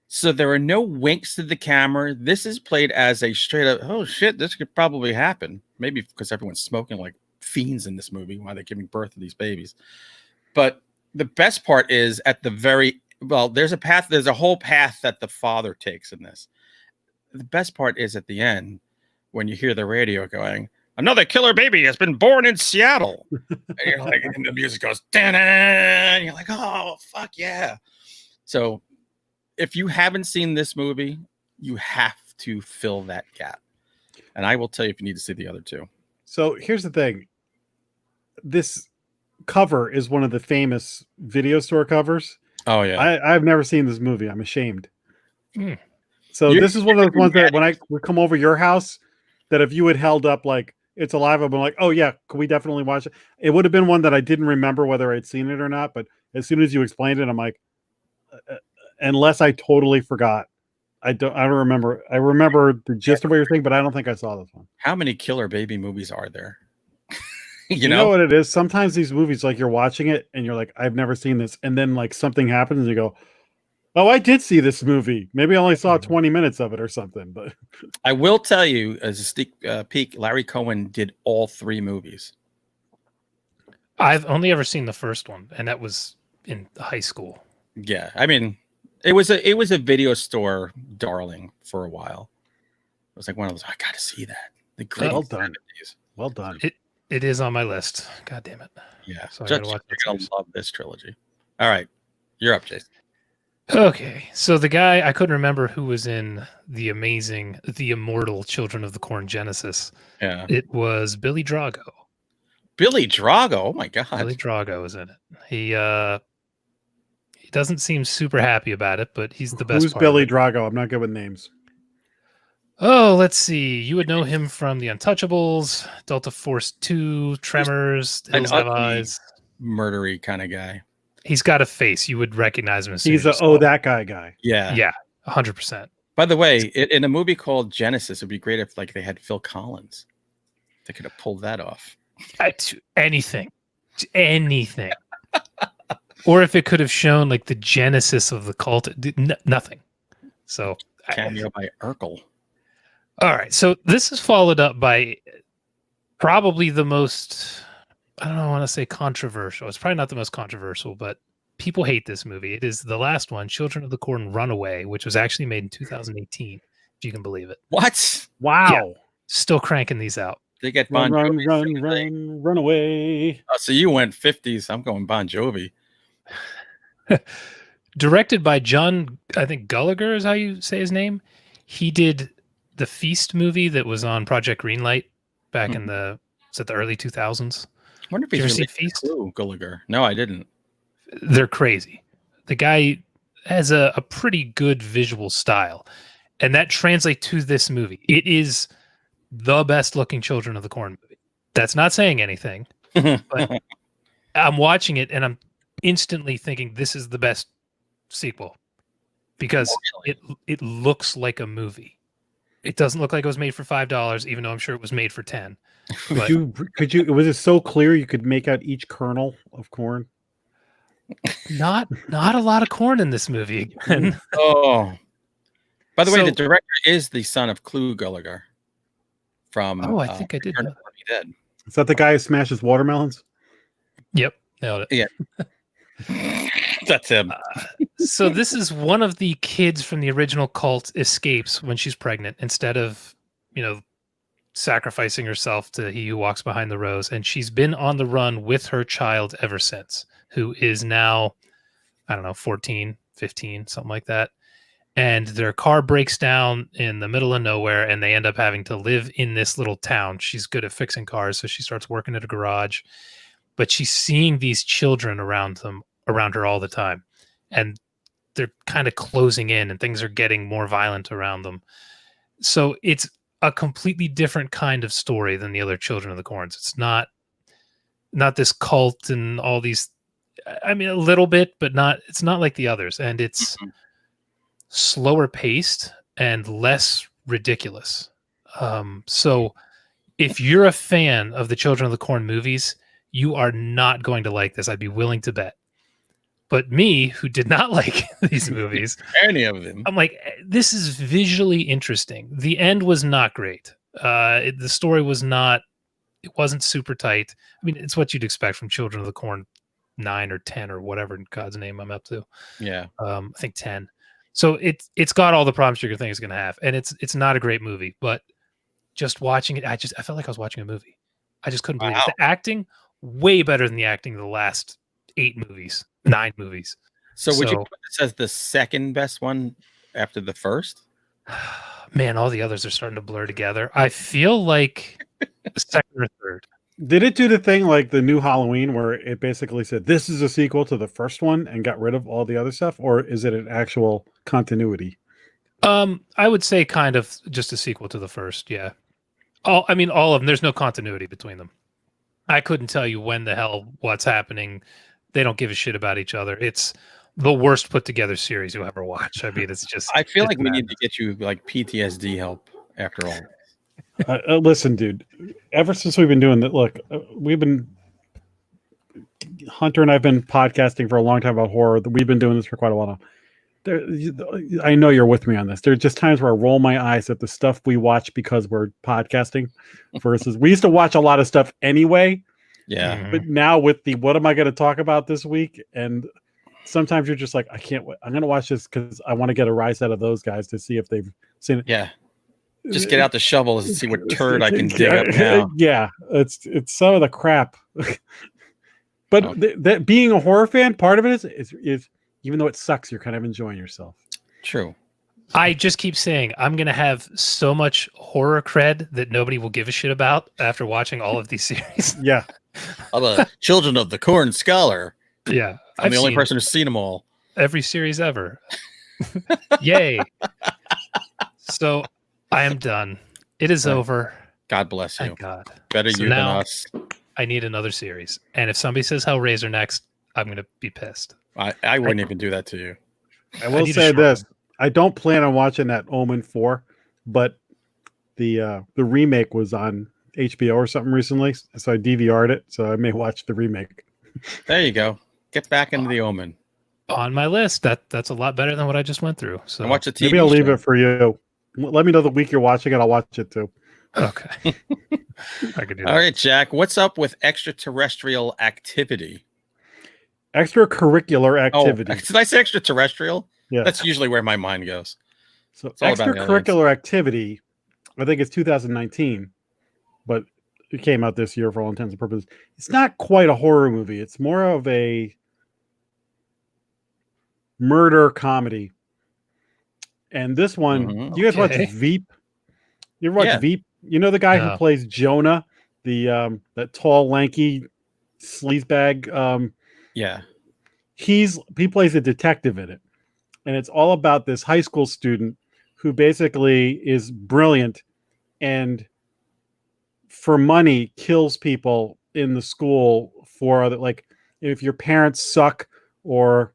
[SPEAKER 4] So there are no winks to the camera. This is played as a straight up, oh shit, this could probably happen. Maybe because everyone's smoking like fiends in this movie while they're giving birth to these babies. But the best part is at the there's a whole path that the father takes in this. The best part is at the end, when you hear the radio going, another killer baby has been born in Seattle. And you're like, and the music goes, da-da, and you're like, oh, fuck yeah. So if you haven't seen this movie, you have to fill that gap. And I will tell you if you need to see the other two.
[SPEAKER 7] So here's the thing. This cover is one of the famous video store covers.
[SPEAKER 4] Oh, yeah.
[SPEAKER 7] I've never seen this movie. I'm ashamed.
[SPEAKER 6] Hmm.
[SPEAKER 7] So this is one of those ones that when I would come over your house, that if you had held up like It's Alive, I've been like, oh yeah, can we definitely watch it? It would have been one that I didn't remember whether I'd seen it or not. But as soon as you explained it, I'm like, unless I totally forgot, I don't remember. I remember the gist of what you're saying, but I don't think I saw this one.
[SPEAKER 4] How many killer baby movies are there?
[SPEAKER 7] You know what it is? Sometimes these movies, like you're watching it and you're like, I've never seen this. And then like something happens and you go, oh, I did see this movie. Maybe I only saw 20 minutes of it or something. But
[SPEAKER 4] I will tell you, as a sneak peek, Larry Cohen did all three movies.
[SPEAKER 6] I've only ever seen the first one, and that was in high school.
[SPEAKER 4] Yeah, I mean, it was a video store darling for a while. It was like one of those, I got to see that. The great
[SPEAKER 7] well done.
[SPEAKER 4] 70s.
[SPEAKER 7] Well done.
[SPEAKER 6] It is on my list. God damn it.
[SPEAKER 4] Yeah,
[SPEAKER 6] So
[SPEAKER 4] you're gonna love this trilogy. All right, you're up, Jason.
[SPEAKER 6] Okay, so the guy, I couldn't remember who was in the amazing, the immortal Children of the Corn Genesis.
[SPEAKER 4] Yeah,
[SPEAKER 6] it was Billy Drago.
[SPEAKER 4] Billy Drago. Oh my god,
[SPEAKER 6] Billy Drago was in it. He doesn't seem super happy about it, but he's the best.
[SPEAKER 7] Who's Billy Drago? I'm not good with names.
[SPEAKER 6] Oh, let's see. You would know him from The Untouchables, Delta Force 2, Tremors, Hills Have Eyes.
[SPEAKER 4] Murdery kind of guy.
[SPEAKER 6] He's got a face. You would recognize him as soon
[SPEAKER 7] He's
[SPEAKER 6] as
[SPEAKER 7] that guy.
[SPEAKER 4] Yeah.
[SPEAKER 6] Yeah, 100%.
[SPEAKER 4] By the way, in a movie called Genesis, it would be great if like they had Phil Collins. They could have pulled that off.
[SPEAKER 6] Anything. Or if it could have shown like the genesis of the cult, nothing. So
[SPEAKER 4] cameo by Urkel.
[SPEAKER 6] All right, so this is followed up by probably the most, I don't want to say controversial. It's probably not the most controversial, but people hate this movie. It is the last one, Children of the Corn Runaway, which was actually made in 2018, if you can believe it.
[SPEAKER 4] What?
[SPEAKER 7] Wow.
[SPEAKER 6] Yeah, still cranking these out.
[SPEAKER 4] They get
[SPEAKER 7] run away.
[SPEAKER 4] Oh, so you went 50s. I'm going Bon Jovi.
[SPEAKER 6] Directed by John, I think Gallagher is how you say his name. He did the Feast movie that was on Project Greenlight back in the early 2000s.
[SPEAKER 4] I wonder if
[SPEAKER 6] you
[SPEAKER 4] he's
[SPEAKER 6] ever seen
[SPEAKER 4] really
[SPEAKER 6] Feast?
[SPEAKER 4] Cool, Gallagher. No, I didn't.
[SPEAKER 6] They're crazy. The guy has a pretty good visual style, and that translates to this movie. It is the best looking Children of the Corn movie. That's not saying anything, but I'm watching it and I'm instantly thinking this is the best sequel because it looks like a movie. It doesn't look like it was made for $5, even though I'm sure it was made for 10. But
[SPEAKER 7] Could you? Was it so clear you could make out each kernel of corn?
[SPEAKER 6] not a lot of corn in this movie again.
[SPEAKER 4] Oh, by the way, the director is the son of Clu Gallagher from.
[SPEAKER 6] Oh, I think I did.
[SPEAKER 4] Return of the Living Dead.
[SPEAKER 7] Is that the guy who smashes watermelons?
[SPEAKER 6] Yep, nailed it.
[SPEAKER 4] Yeah, that's him.
[SPEAKER 6] So this is one of the kids from the original cult escapes when she's pregnant instead of, sacrificing herself to He Who Walks Behind the Rose. And she's been on the run with her child ever since, who is now, I don't know, 14, 15, something like that. and their car breaks down in the middle of nowhere, and they end up having to live in this little town. She's good at fixing cars, so she starts working at a garage, but she's seeing these children around her all the time, and they're kind of closing in, and things are getting more violent around them. So it's a completely different kind of story than the other Children of the Corns. It's not this cult and all these. I mean, a little bit, but not. It's not like the others, and it's slower paced and less ridiculous. So if you're a fan of the Children of the Corn movies, you are not going to like this. I'd be willing to bet. But me, who did not like these movies,
[SPEAKER 4] Any of them,
[SPEAKER 6] I'm like, this is visually interesting. The end was not great. The story was not. It wasn't super tight. I mean, it's what you'd expect from Children of the Corn 9 or 10 or whatever in God's name I'm up to.
[SPEAKER 4] Yeah.
[SPEAKER 6] I think 10. So it's got all the problems you're thinking it's going to have, and it's not a great movie. But just watching it, I felt like I was watching a movie. I just couldn't believe it. The acting way better than the acting of the last 9 movies.
[SPEAKER 4] So would you put this as the second best one after the first?
[SPEAKER 6] Man, all the others are starting to blur together. I feel like the second or third.
[SPEAKER 7] Did it do the thing like the new Halloween where it basically said this is a sequel to the first one and got rid of all the other stuff, or is it an actual continuity?
[SPEAKER 6] I would say kind of just a sequel to the first. Yeah. All of them. There's no continuity between them. I couldn't tell you when the hell what's happening. They don't give a shit about each other. It's the worst put together series you ever watch. I mean, it's just.
[SPEAKER 4] I feel like we need to get you like PTSD help after all.
[SPEAKER 7] Listen, dude, ever since we've been doing that, look, Hunter and I've been podcasting for a long time about horror. We've been doing this for quite a while now. I know you're with me on this. There are just times where I roll my eyes at the stuff we watch because we're podcasting versus we used to watch a lot of stuff anyway.
[SPEAKER 4] Yeah.
[SPEAKER 7] But now with the, what am I going to talk about this week? And sometimes you're just like, I can't wait. I'm going to watch this because I want to get a rise out of those guys to see if they've seen it.
[SPEAKER 4] Yeah. Just get out the shovels and see what turd I can dig up now.
[SPEAKER 7] Yeah, it's some of the crap. But that being a horror fan, part of it is even though it sucks, you're kind of enjoying yourself.
[SPEAKER 4] True.
[SPEAKER 6] I just keep saying I'm going to have so much horror cred that nobody will give a shit about after watching all of these series.
[SPEAKER 7] Yeah.
[SPEAKER 4] I'm a Children of the Corn scholar.
[SPEAKER 6] Yeah.
[SPEAKER 4] I'm the only person who's seen them all.
[SPEAKER 6] Every series ever. Yay. So I am done. It is over.
[SPEAKER 4] God bless you.
[SPEAKER 6] Thank God.
[SPEAKER 4] Better you than us.
[SPEAKER 6] I need another series. And if somebody says Hellraiser next, I'm going to be pissed.
[SPEAKER 4] I wouldn't even do that to you.
[SPEAKER 7] I will say this. I don't plan on watching that Omen 4, but the remake was on HBO or something recently, so I DVR'd it, so I may watch the remake.
[SPEAKER 4] There you go. Get back into the Omen.
[SPEAKER 6] On my list. That's a lot better than what I just went through. So
[SPEAKER 4] and watch a TV
[SPEAKER 7] Maybe I'll leave
[SPEAKER 4] show.
[SPEAKER 7] it for you. Let me know the week you're watching it. I'll watch it too.
[SPEAKER 6] Okay. I could do that.
[SPEAKER 4] All right, Jack. What's up with extraterrestrial activity?
[SPEAKER 7] Extracurricular activity.
[SPEAKER 4] Oh, did I say extraterrestrial?
[SPEAKER 7] Yeah.
[SPEAKER 4] That's usually where my mind goes.
[SPEAKER 7] So
[SPEAKER 4] It's all about
[SPEAKER 7] extracurricular activity, I think it's 2019, but it came out this year for all intents and purposes. It's not quite a horror movie. It's more of a murder comedy. And this one, you guys watch Veep? You ever watch Veep? You know the guy who plays Jonah, the that tall, lanky sleazebag.
[SPEAKER 4] Yeah,
[SPEAKER 7] he plays a detective in it, and it's all about this high school student who basically is brilliant and for money kills people in the school for other, like if your parents suck or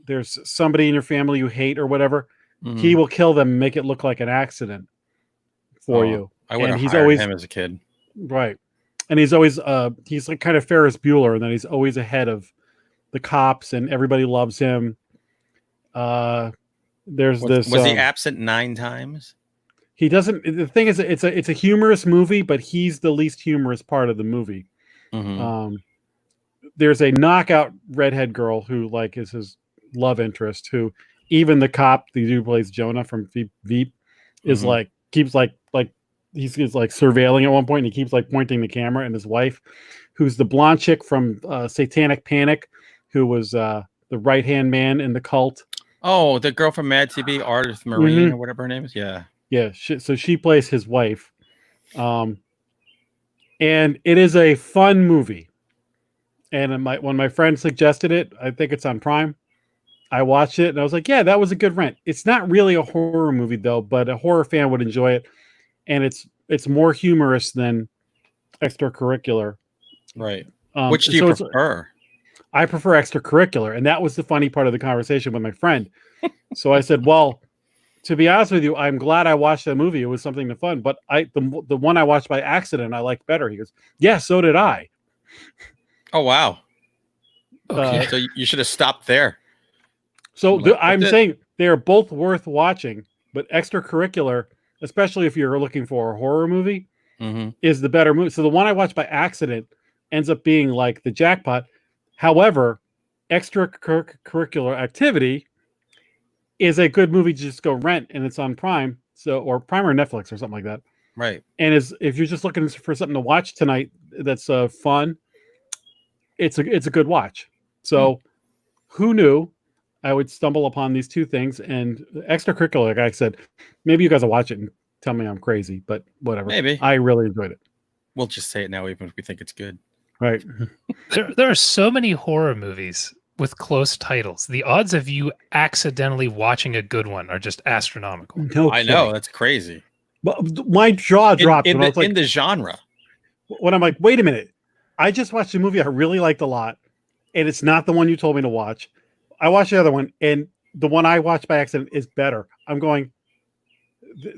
[SPEAKER 7] there's somebody in your family you hate or whatever. He will kill them and make it look like an accident for you.
[SPEAKER 4] I would have
[SPEAKER 7] he's
[SPEAKER 4] hired
[SPEAKER 7] always
[SPEAKER 4] him as a kid.
[SPEAKER 7] Right. And he's always he's like kind of Ferris Bueller, and then he's always ahead of the cops and everybody loves him. Was
[SPEAKER 4] he absent 9 times?
[SPEAKER 7] He doesn't. The thing is, it's a humorous movie, but he's the least humorous part of the movie. There's a knockout redhead girl who like is his love interest, who even the cop, the dude who plays Jonah from Veep, is like keeps like he's like surveilling at one point, and he keeps like pointing the camera. And his wife, who's the blonde chick from Satanic Panic, who was the right hand man in the cult.
[SPEAKER 4] Oh, the girl from Mad TV, Artist Marine or whatever her name is. Yeah.
[SPEAKER 7] Yeah, so she plays his wife. And it is a fun movie. And when my friend suggested it, I think it's on Prime. I watched it and I was like, yeah, that was a good rent. It's not really a horror movie though, but a horror fan would enjoy it. And it's more humorous than Extracurricular.
[SPEAKER 4] Right. Which do you prefer?
[SPEAKER 7] I prefer Extracurricular. And that was the funny part of the conversation with my friend. So I said, well, to be honest with you, I'm glad I watched that movie. It was something to fun. But the one I watched by accident, I liked better. He goes, yeah, so did I.
[SPEAKER 4] Oh, wow. Okay. So you should have stopped there.
[SPEAKER 7] So I'm saying they're both worth watching, but Extracurricular, especially if you're looking for a horror movie, is the better movie. So the one I watched by accident ends up being like the jackpot. However, Extracurricular Activity is a good movie to just go rent, and it's on Prime, or Prime or Netflix or something like that.
[SPEAKER 4] Right.
[SPEAKER 7] And if you're just looking for something to watch tonight that's fun, it's a good watch. So who knew I would stumble upon these two things? And Extracurricular, like I said, maybe you guys will watch it and tell me I'm crazy, but whatever.
[SPEAKER 4] Maybe.
[SPEAKER 7] I really enjoyed it.
[SPEAKER 4] We'll just say it now, even if we think it's good.
[SPEAKER 7] Right.
[SPEAKER 6] There are so many horror movies with close titles. The odds of you accidentally watching a good one are just astronomical.
[SPEAKER 7] No
[SPEAKER 4] I know, that's crazy.
[SPEAKER 7] But my jaw dropped
[SPEAKER 4] in
[SPEAKER 7] when I was like,
[SPEAKER 4] in the genre.
[SPEAKER 7] When I'm like, wait a minute, I just watched a movie I really liked a lot, and it's not the one you told me to watch. I watched the other one, and the one I watched by accident is better. I'm going,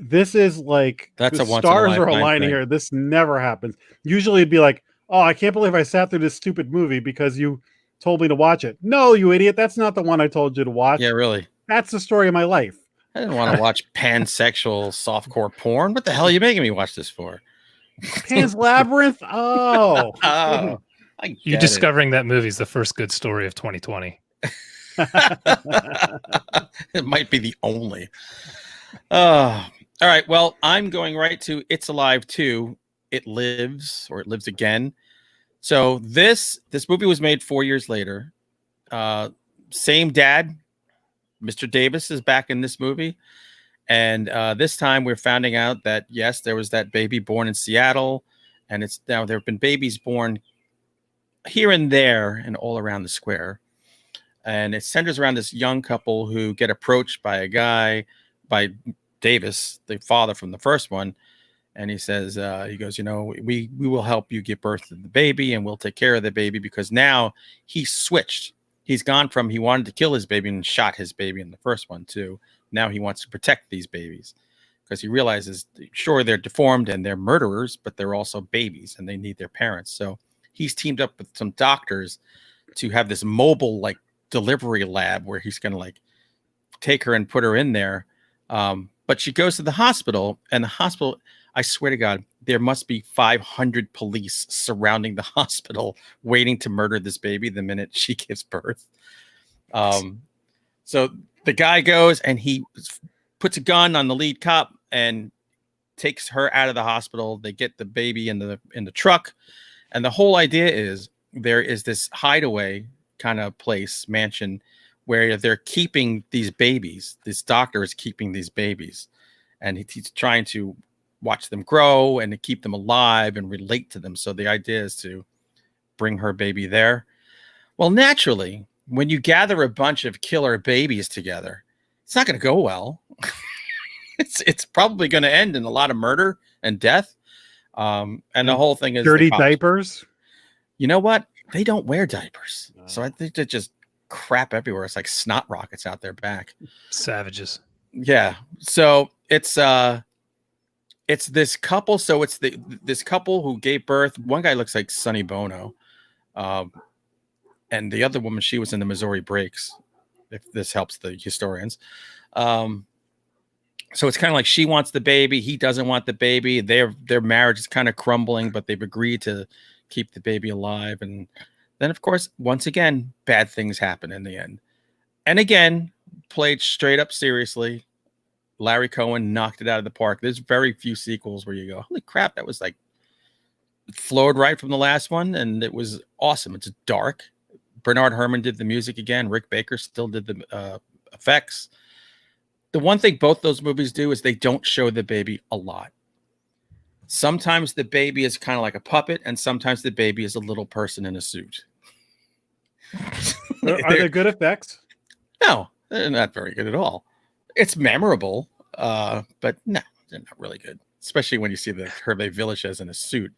[SPEAKER 7] this is like
[SPEAKER 4] that's
[SPEAKER 7] the
[SPEAKER 4] a once
[SPEAKER 7] stars
[SPEAKER 4] in a
[SPEAKER 7] are aligning here. This never happens. Usually it'd be like, oh, I can't believe I sat through this stupid movie because you told me to watch it. No, you idiot. That's not the one I told you to watch.
[SPEAKER 4] Yeah, really.
[SPEAKER 7] That's the story of my life.
[SPEAKER 4] I didn't want to watch pansexual softcore porn. What the hell are you making me watch this for?
[SPEAKER 7] Pan's Labyrinth? Oh.
[SPEAKER 6] You discovering that movie is the first good story of 2020.
[SPEAKER 4] It might be the only. All right. Well, I'm going right to It's Alive 2. It Lives, or It Lives Again. So this movie was made 4 years later. Same dad, Mr. Davis, is back in this movie. And this time we're finding out that, yes, there was that baby born in Seattle. And it's now there have been babies born here and there and all around the square. And it centers around this young couple who get approached by a guy, by Davis, the father from the first one. And he says, he goes, you know, we will help you give birth to the baby and we'll take care of the baby, because now he's switched. He's gone from he wanted to kill his baby and shot his baby in the first one too. Now he wants to protect these babies because he realizes, sure, they're deformed and they're murderers, but they're also babies and they need their parents. So he's teamed up with some doctors to have this mobile like delivery lab where he's going to like take her and put her in there. But she goes to the hospital, and the hospital, I swear to God, there must be 500 police surrounding the hospital waiting to murder this baby the minute she gives birth. So the guy goes and he puts a gun on the lead cop and takes her out of the hospital. They get the baby in the truck. And the whole idea is there is this hideaway kind of place, mansion, where they're keeping these babies. This doctor is keeping these babies, and he's trying to watch them grow and to keep them alive and relate to them. So the idea is to bring her baby there. Well, naturally, when you gather a bunch of killer babies together, it's not going to go well. It's probably going to end in a lot of murder and death. And the whole thing is
[SPEAKER 7] dirty diapers.
[SPEAKER 4] You know what? They don't wear diapers. So I think they're just crap everywhere. It's like snot rockets out their back.
[SPEAKER 6] Savages.
[SPEAKER 4] Yeah. So it's this couple. So it's this couple who gave birth. One guy looks like Sonny Bono. And the other woman, she was in the Missouri Breaks, if this helps the historians. So it's kind of like she wants the baby. He doesn't want the baby. Their marriage is kind of crumbling, but they've agreed to keep the baby alive. And then, of course, once again, bad things happen in the end. And again, played straight up seriously. Larry Cohen knocked it out of the park. There's very few sequels where you go, holy crap, that was like, it flowed right from the last one. And it was awesome. It's dark. Bernard Herrmann did the music again. Rick Baker still did the effects. The one thing both those movies do is they don't show the baby a lot. Sometimes the baby is kind of like a puppet, and sometimes the baby is a little person in a suit.
[SPEAKER 7] Are they good effects?
[SPEAKER 4] No, they're not very good at all. It's memorable, but no, they're not really good. Especially when you see the Hervé Villechaize in a suit.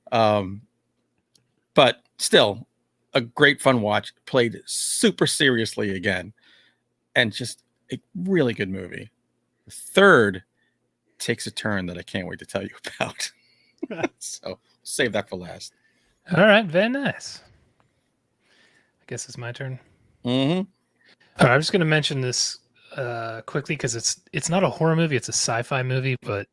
[SPEAKER 4] But still, a great fun watch. Played super seriously again, and just a really good movie. The third takes a turn that I can't wait to tell you about. So save that for last.
[SPEAKER 6] All right, very nice. I guess it's my turn.
[SPEAKER 4] Mm-hmm.
[SPEAKER 6] All right, I'm just going to mention this quickly because it's not a horror movie; it's a sci-fi movie, but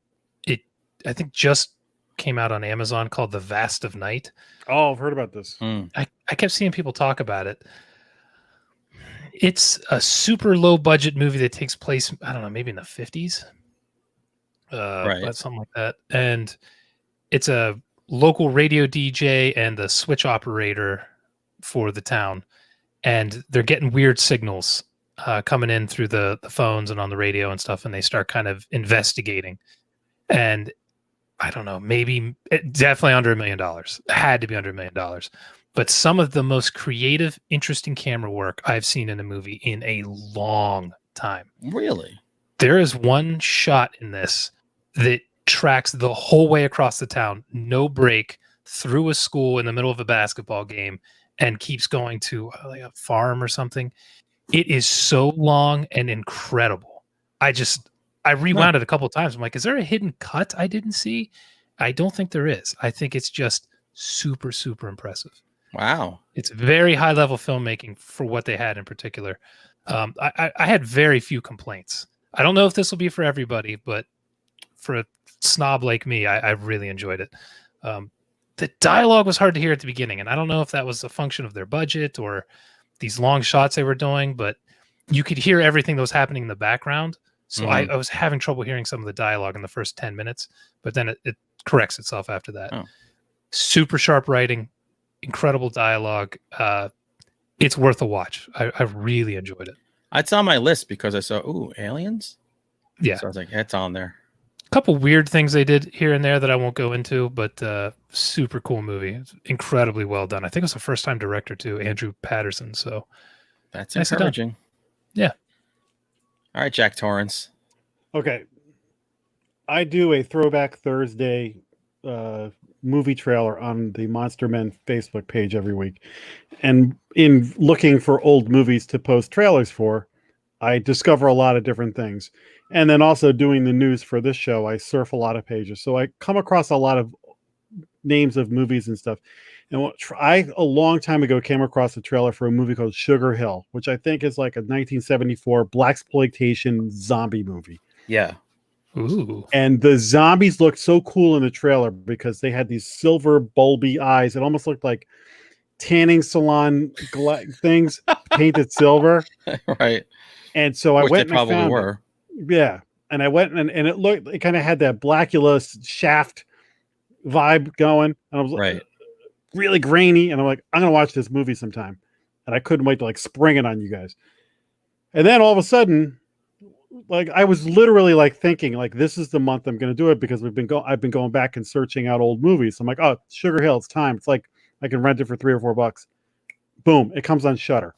[SPEAKER 6] it I think just came out on Amazon called The Vast of Night.
[SPEAKER 7] Oh, I've heard about this.
[SPEAKER 6] I kept seeing people talk about it. It's a super low budget movie that takes place, I don't know, maybe in the 50s.
[SPEAKER 4] Right.
[SPEAKER 6] Something like that. And it's a local radio DJ and the switch operator for the town. And they're getting weird signals coming in through the phones and on the radio and stuff. And they start kind of investigating. And I don't know, definitely under $1 million. Had to be under $1 million. But some of the most creative, interesting camera work I've seen in a movie in a long time.
[SPEAKER 4] Really?
[SPEAKER 6] There is one shot in this that tracks the whole way across the town, no break, through a school in the middle of a basketball game, and keeps going to like a farm or something. It is so long and incredible. I rewound it a couple of times. I'm like, is there a hidden cut I didn't see? I don't think there is. I think it's just super, super impressive.
[SPEAKER 4] Wow.
[SPEAKER 6] It's very high level filmmaking for what they had in particular. I had very few complaints. I don't know if this will be for everybody, but for a snob like me, I really enjoyed it. The dialogue was hard to hear at the beginning, and I don't know if that was a function of their budget or these long shots they were doing, but you could hear everything that was happening in the background. So I was having trouble hearing some of the dialogue in the first 10 minutes, but then it corrects itself after that.
[SPEAKER 4] Oh.
[SPEAKER 6] Super sharp writing, incredible dialogue. It's worth a watch. I really enjoyed it.
[SPEAKER 4] It's on my list because I saw, aliens?
[SPEAKER 6] Yeah.
[SPEAKER 4] So I was like, it's on there.
[SPEAKER 6] A couple weird things they did here and there that I won't go into, but super cool movie. It's incredibly well done. I think it was a first-time director too, Andrew Patterson. So
[SPEAKER 4] that's
[SPEAKER 6] nicely
[SPEAKER 4] encouraging.
[SPEAKER 6] done. Yeah.
[SPEAKER 4] All right, Jack Torrance.
[SPEAKER 7] Okay. I do a Throwback Thursday movie trailer on the Monster Men Facebook page every week. And in looking for old movies to post trailers for, I discover a lot of different things. And then also doing the news for this show, I surf a lot of pages. So I come across a lot of names of movies and stuff. And I, a long time ago, came across a trailer for a movie called Sugar Hill, which I think is like a 1974 blaxploitation zombie movie.
[SPEAKER 4] Yeah.
[SPEAKER 6] Ooh.
[SPEAKER 7] And the zombies looked so cool in the trailer because they had these silver bulby eyes. It almost looked like tanning salon things painted silver.
[SPEAKER 4] Right.
[SPEAKER 7] And so I went and
[SPEAKER 4] probably
[SPEAKER 7] found
[SPEAKER 4] were.
[SPEAKER 7] it. Yeah. And I went and it kind of had that Blackula Shaft vibe going. And I was
[SPEAKER 4] right.
[SPEAKER 7] Really grainy. And I'm like, I'm going to watch this movie sometime. And I couldn't wait to like spring it on you guys. And then all of a sudden, like I was literally like thinking like this is the month I'm going to do it because I've been going back and searching out old movies. I'm like, oh, Sugar Hill, it's time. It's like I can rent it for $3 or $4. Boom, it comes on Shudder.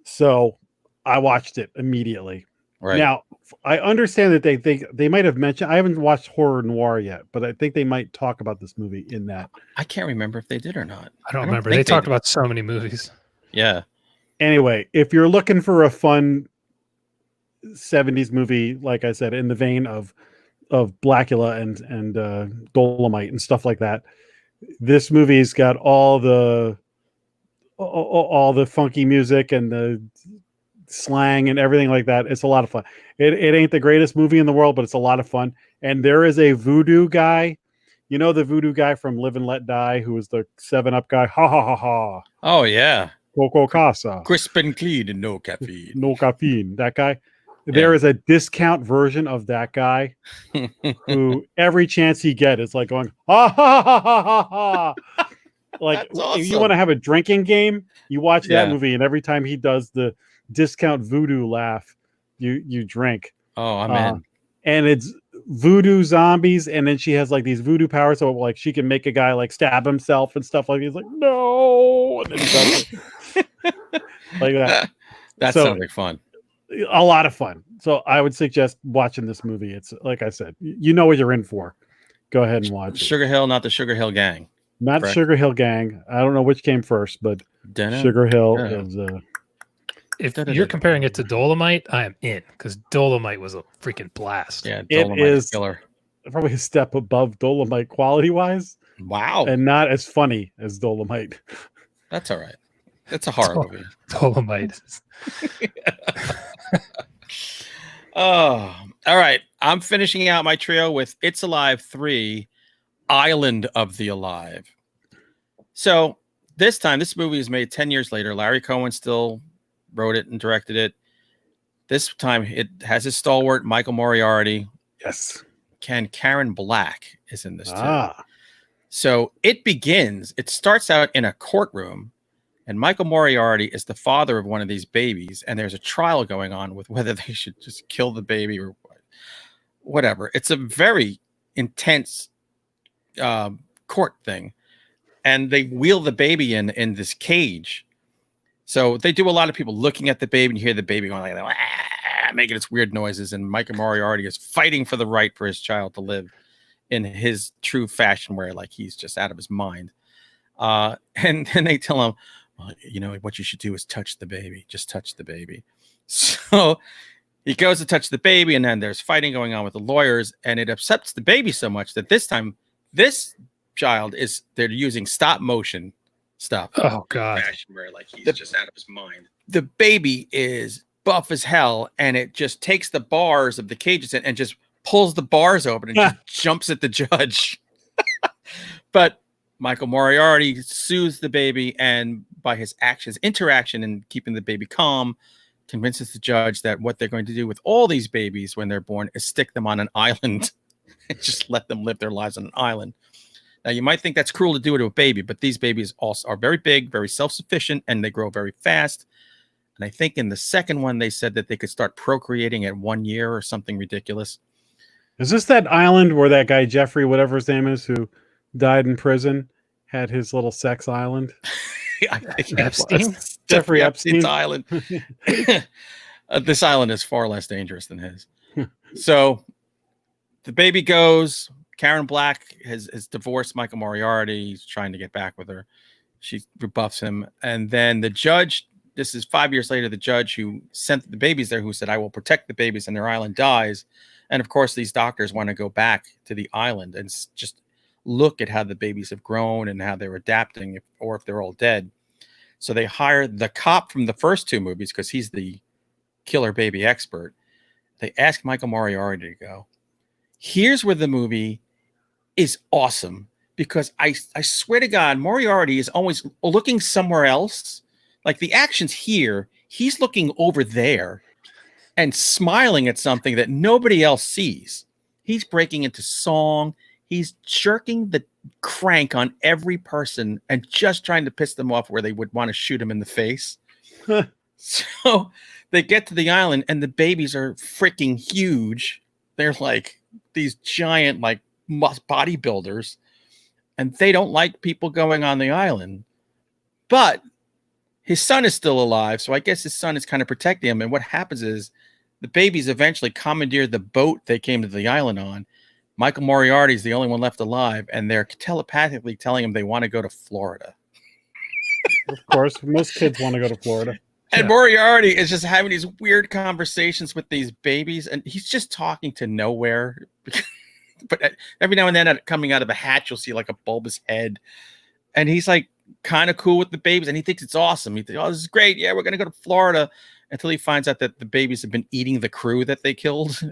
[SPEAKER 7] So I watched it immediately.
[SPEAKER 4] Right.
[SPEAKER 7] Now, I understand that they might have mentioned, I haven't watched Horror Noir yet, but I think they might talk about this movie in that.
[SPEAKER 4] I can't remember if they did or not.
[SPEAKER 6] I don't remember. They talked about so many movies.
[SPEAKER 4] Yeah.
[SPEAKER 7] Anyway, if you're looking for a fun 70s movie, like I said, in the vein of Blackula and Dolomite and stuff like that, this movie's got all the funky music and the slang and everything like that. It's a lot of fun. It ain't the greatest movie in the world, but it's a lot of fun. And there is a voodoo guy, you know, the voodoo guy from Live and Let Die, who was the 7-Up guy. Ha ha ha ha.
[SPEAKER 4] Oh yeah.
[SPEAKER 7] Coco Casa.
[SPEAKER 4] Crisp and clean and no caffeine.
[SPEAKER 7] No caffeine. That guy. Yeah. There is a discount version of that guy who every chance he gets is like going, ha ha ha ha ha ha. Like
[SPEAKER 4] awesome.
[SPEAKER 7] If you want to have a drinking game, you watch that movie, and every time he does the discount voodoo laugh you drink.
[SPEAKER 4] Oh, I'm in.
[SPEAKER 7] And it's voodoo zombies, and then she has like these voodoo powers, so like she can make a guy like stab himself and stuff like that. He's like, no, and then he does it. Like that.
[SPEAKER 4] That
[SPEAKER 7] So,
[SPEAKER 4] sounds like fun.
[SPEAKER 7] a lot of fun. So I would suggest watching this movie. It's like I said, you know what you're in for. Go ahead and watch it.
[SPEAKER 4] Sugar Hill, not the Sugar Hill Gang.
[SPEAKER 7] Not
[SPEAKER 4] correct?
[SPEAKER 7] Sugar Hill Gang. I don't know which came first, but
[SPEAKER 4] Dunno.
[SPEAKER 7] Sugar Hill
[SPEAKER 4] Yeah.
[SPEAKER 7] is
[SPEAKER 6] If you're comparing it to Dolomite, I am in, because Dolomite was a freaking blast.
[SPEAKER 4] Yeah,
[SPEAKER 7] it
[SPEAKER 4] Dolomite
[SPEAKER 7] is
[SPEAKER 4] killer.
[SPEAKER 7] probably a step above Dolomite quality wise,
[SPEAKER 4] Wow,
[SPEAKER 7] and not as funny as Dolomite.
[SPEAKER 4] that's all right. That's a horror movie.
[SPEAKER 6] Dolomite.
[SPEAKER 4] Oh, all right. I'm finishing out my trio with It's Alive 3, Island of the Alive. So this time, this movie is made 10 years later. Larry Cohen still wrote it and directed it. This time, it has his stalwart, Michael Moriarty.
[SPEAKER 7] Yes.
[SPEAKER 4] Karen Black is in this too.
[SPEAKER 7] Ah.
[SPEAKER 4] So it starts out in a courtroom, and Michael Moriarty is the father of one of these babies, and there's a trial going on with whether they should just kill the baby or whatever. It's a very intense court thing, and they wheel the baby in this cage. So they do a lot of people looking at the baby, and you hear the baby going like that, making its weird noises, and Michael Moriarty is fighting for the right for his child to live in his true fashion, where like he's just out of his mind. And then they tell him, well, you know, what you should do is touch the baby. Just touch the baby. So he goes to touch the baby, and then there's fighting going on with the lawyers, and it upsets the baby so much that this time, this child they're using stop motion stuff.
[SPEAKER 6] Oh God.
[SPEAKER 4] Fashion where like he's just out of his mind. The baby is buff as hell, and it just takes the bars of the cages and just pulls the bars open and just jumps at the judge. But Michael Moriarty soothes the baby, and by his interaction and keeping the baby calm, convinces the judge that what they're going to do with all these babies when they're born is stick them on an island and just let them live their lives on an island. Now, you might think that's cruel to do it to a baby, but these babies also are very big, very self-sufficient, and they grow very fast. And I think in the second one, they said that they could start procreating at 1 year or something ridiculous.
[SPEAKER 7] Is this that island where that guy Jeffrey, whatever his name is, who died in prison, had his little sex island?
[SPEAKER 4] I think
[SPEAKER 6] Epstein?
[SPEAKER 7] Jeffrey
[SPEAKER 4] Epstein's
[SPEAKER 7] Epstein?
[SPEAKER 4] island. This island is far less dangerous than his. So the baby goes. Karen Black has divorced Michael Moriarty. He's trying to get back with her. She rebuffs him. And then the judge, this is 5 years later, the judge who sent the babies there, who said, I will protect the babies, and their island dies. And of course, these doctors want to go back to the island and just look at how the babies have grown and how they're adapting, or if they're all dead. So they hire the cop from the first two movies because he's the killer baby expert. They ask Michael Moriarty to go. Here's where the movie is awesome, because I swear to God, Moriarty is always looking somewhere else. Like the action's here, he's looking over there and smiling at something that nobody else sees. He's breaking into song. He's jerking the crank on every person and just trying to piss them off where they would want to shoot him in the face. So they get to the island, and the babies are freaking huge. They're like these giant, like, bodybuilders, and they don't like people going on the island. But his son is still alive, so I guess his son is kind of protecting him. And what happens is the babies eventually commandeer the boat they came to the island on. Michael Moriarty is the only one left alive, and they're telepathically telling him they want to go to Florida.
[SPEAKER 7] Of course, most kids want to go to Florida.
[SPEAKER 4] And Moriarty is just having these weird conversations with these babies, and he's just talking to nowhere. But every now and then, coming out of a hatch, you'll see like a bulbous head, and he's like kind of cool with the babies, and he thinks it's awesome. He thinks, "Oh, this is great! Yeah, we're gonna go to Florida." Until he finds out that the babies have been eating the crew that they killed.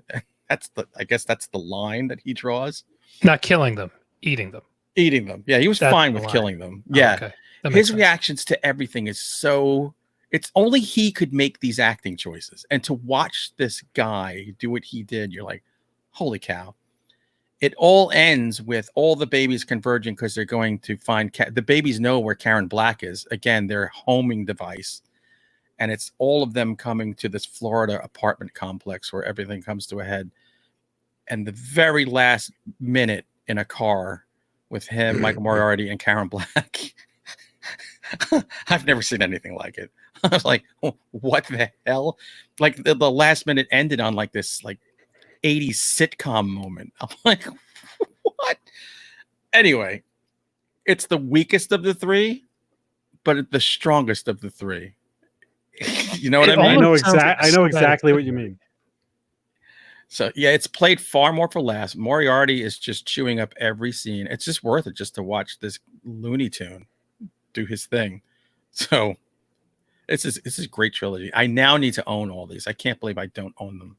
[SPEAKER 4] I guess that's the line that he draws.
[SPEAKER 6] Not killing them, eating them.
[SPEAKER 4] Eating them. Yeah, he was
[SPEAKER 6] That's
[SPEAKER 4] fine
[SPEAKER 6] the
[SPEAKER 4] with
[SPEAKER 6] line.
[SPEAKER 4] killing them.
[SPEAKER 6] Oh,
[SPEAKER 4] Yeah,
[SPEAKER 6] okay. That makes
[SPEAKER 4] his
[SPEAKER 6] sense.
[SPEAKER 4] reactions to everything is so. It's only he could make these acting choices, and to watch this guy do what he did, you're like, holy cow. It all ends with all the babies converging because they're going to find the babies know where Karen Black is. Again, their homing device. and it's all of them coming to this Florida apartment complex where everything comes to a head. And the very last minute in a car with him, Michael Moriarty, and Karen Black. I've never seen anything like it. I was like, oh, what the hell? Like the last minute ended on like this like 80s sitcom moment. I'm like, what? Anyway, it's the weakest of the three, but the strongest of the three. You know what I mean?
[SPEAKER 7] I know exactly what you mean.
[SPEAKER 4] So yeah, it's played far more for laughs. Moriarty is just chewing up every scene. It's just worth it just to watch this Looney Tune do his thing. So this is a great trilogy. I now need to own all these. I can't believe I don't own them.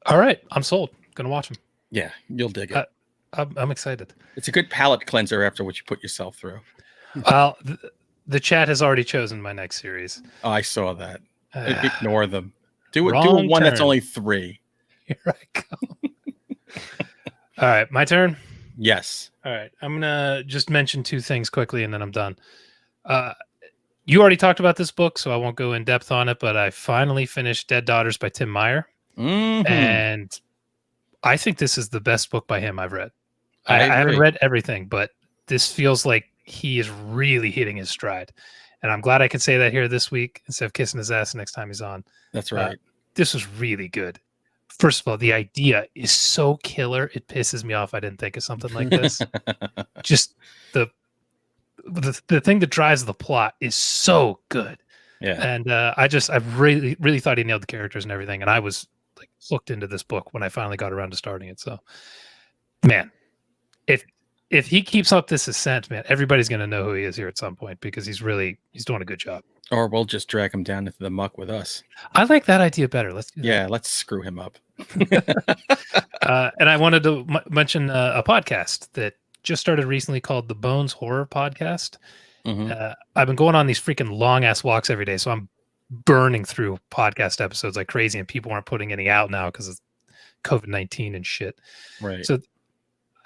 [SPEAKER 6] All right, I'm sold. Gonna watch them.
[SPEAKER 4] Yeah, you'll dig it.
[SPEAKER 6] I'm excited.
[SPEAKER 4] It's a good palate cleanser after what you put yourself through.
[SPEAKER 6] Well, the chat has already chosen my next series.
[SPEAKER 4] Oh, I saw that. Ignore them. Do
[SPEAKER 6] Wrong
[SPEAKER 4] one that's
[SPEAKER 6] turn.
[SPEAKER 4] only 3.
[SPEAKER 6] Here I go. All right, my turn.
[SPEAKER 4] Yes.
[SPEAKER 6] All right, I'm gonna just mention 2 things quickly, and then I'm done. You already talked about this book, so I won't go in depth on it. But I finally finished Dead Daughters by Tim Meyer, and I think this is the best book by him I've read. I haven't read everything, but this feels like he is really hitting his stride, and I'm glad I could say that here this week instead of kissing his ass next time he's on.
[SPEAKER 4] That's right.
[SPEAKER 6] This was really good. First of all, the idea is so killer. It pisses me off I didn't think of something like this. Just the thing that drives the plot is so good.
[SPEAKER 4] Yeah.
[SPEAKER 6] And I really thought he nailed the characters and everything. And I was like hooked into this book when I finally got around to starting it. So, man, if he keeps up this ascent, man, everybody's going to know who he is here at some point because he's doing a good job.
[SPEAKER 4] Or we'll just drag him down into the muck with us.
[SPEAKER 6] I like that idea better. Let's do that.
[SPEAKER 4] Yeah, let's screw him up.
[SPEAKER 6] And I wanted to mention a podcast that just started recently called the Bones Horror Podcast. I've been going on these freaking long ass walks every day, so I'm burning through podcast episodes like crazy, and people aren't putting any out now because of COVID-19 and shit.
[SPEAKER 4] Right.
[SPEAKER 6] So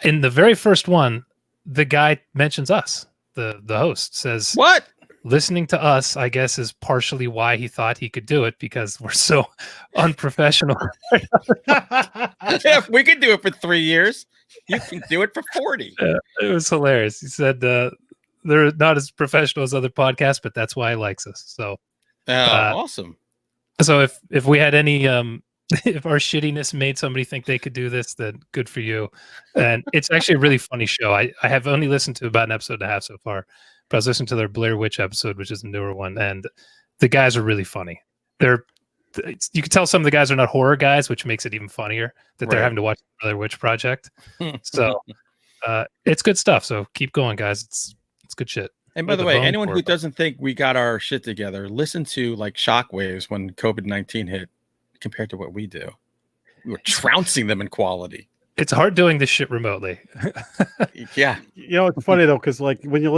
[SPEAKER 6] in the very first one, the guy mentions us. The host says,
[SPEAKER 4] "What?
[SPEAKER 6] Listening to us, I guess, is partially why he thought he could do it because we're so unprofessional."
[SPEAKER 4] If we could do it for 3 years, you can do it for 40.
[SPEAKER 6] It was hilarious. He said they're not as professional as other podcasts, but that's why he likes us. So,
[SPEAKER 4] awesome.
[SPEAKER 6] So if we had any, if our shittiness made somebody think they could do this, then good for you. And it's actually a really funny show. I have only listened to about an episode and a half so far. But I was listening to their Blair Witch episode, which is a newer one, and the guys are really funny. You can tell some of the guys are not horror guys, which makes it even funnier that they're having to watch the Blair Witch Project. So it's good stuff. So keep going, guys. It's good shit.
[SPEAKER 4] And by the way, anyone who doesn't think we got our shit together, listen to like shockwaves when COVID-19 hit compared to what we do. We were trouncing them in quality.
[SPEAKER 6] It's hard doing this shit remotely.
[SPEAKER 4] Yeah.
[SPEAKER 7] You know, it's funny though, because like when you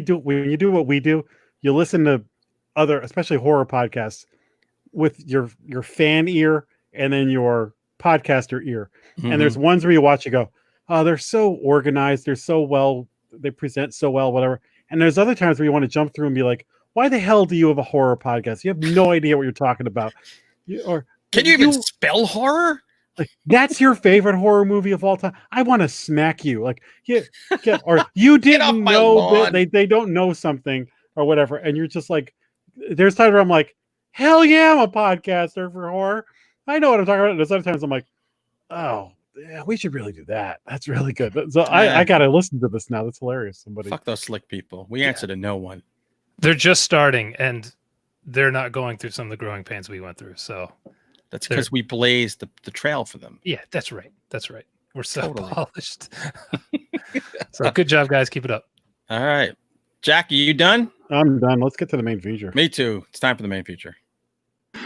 [SPEAKER 7] do what we do, you listen to other, especially horror podcasts, with your fan ear and then your podcaster ear. And there's ones where you watch, you go, oh, they're so organized, they present so well, whatever. And there's other times where you want to jump through and be like, why the hell do you have a horror podcast? You have no idea what you're talking about.
[SPEAKER 4] Can you even spell horror?
[SPEAKER 7] Like, that's your favorite horror movie of all time? I want to smack you. Like, or you didn't know that they don't know something or whatever. And you're just like, there's times where I'm like, hell yeah, I'm a podcaster for horror. I know what I'm talking about. And there's other times I'm like, oh, yeah, we should really do that. That's really good. So I got to listen to this now. That's hilarious.
[SPEAKER 4] Fuck those slick people. We answer to no one.
[SPEAKER 6] They're just starting and they're not going through some of the growing pains we went through. So
[SPEAKER 4] that's because we blazed the trail for them.
[SPEAKER 6] Yeah, that's right. That's right. We're so polished. So good job, guys. Keep it up.
[SPEAKER 4] All right. Jack, are you done?
[SPEAKER 7] I'm done. Let's get to the main feature.
[SPEAKER 4] Me too. It's time for the main feature.
[SPEAKER 9] You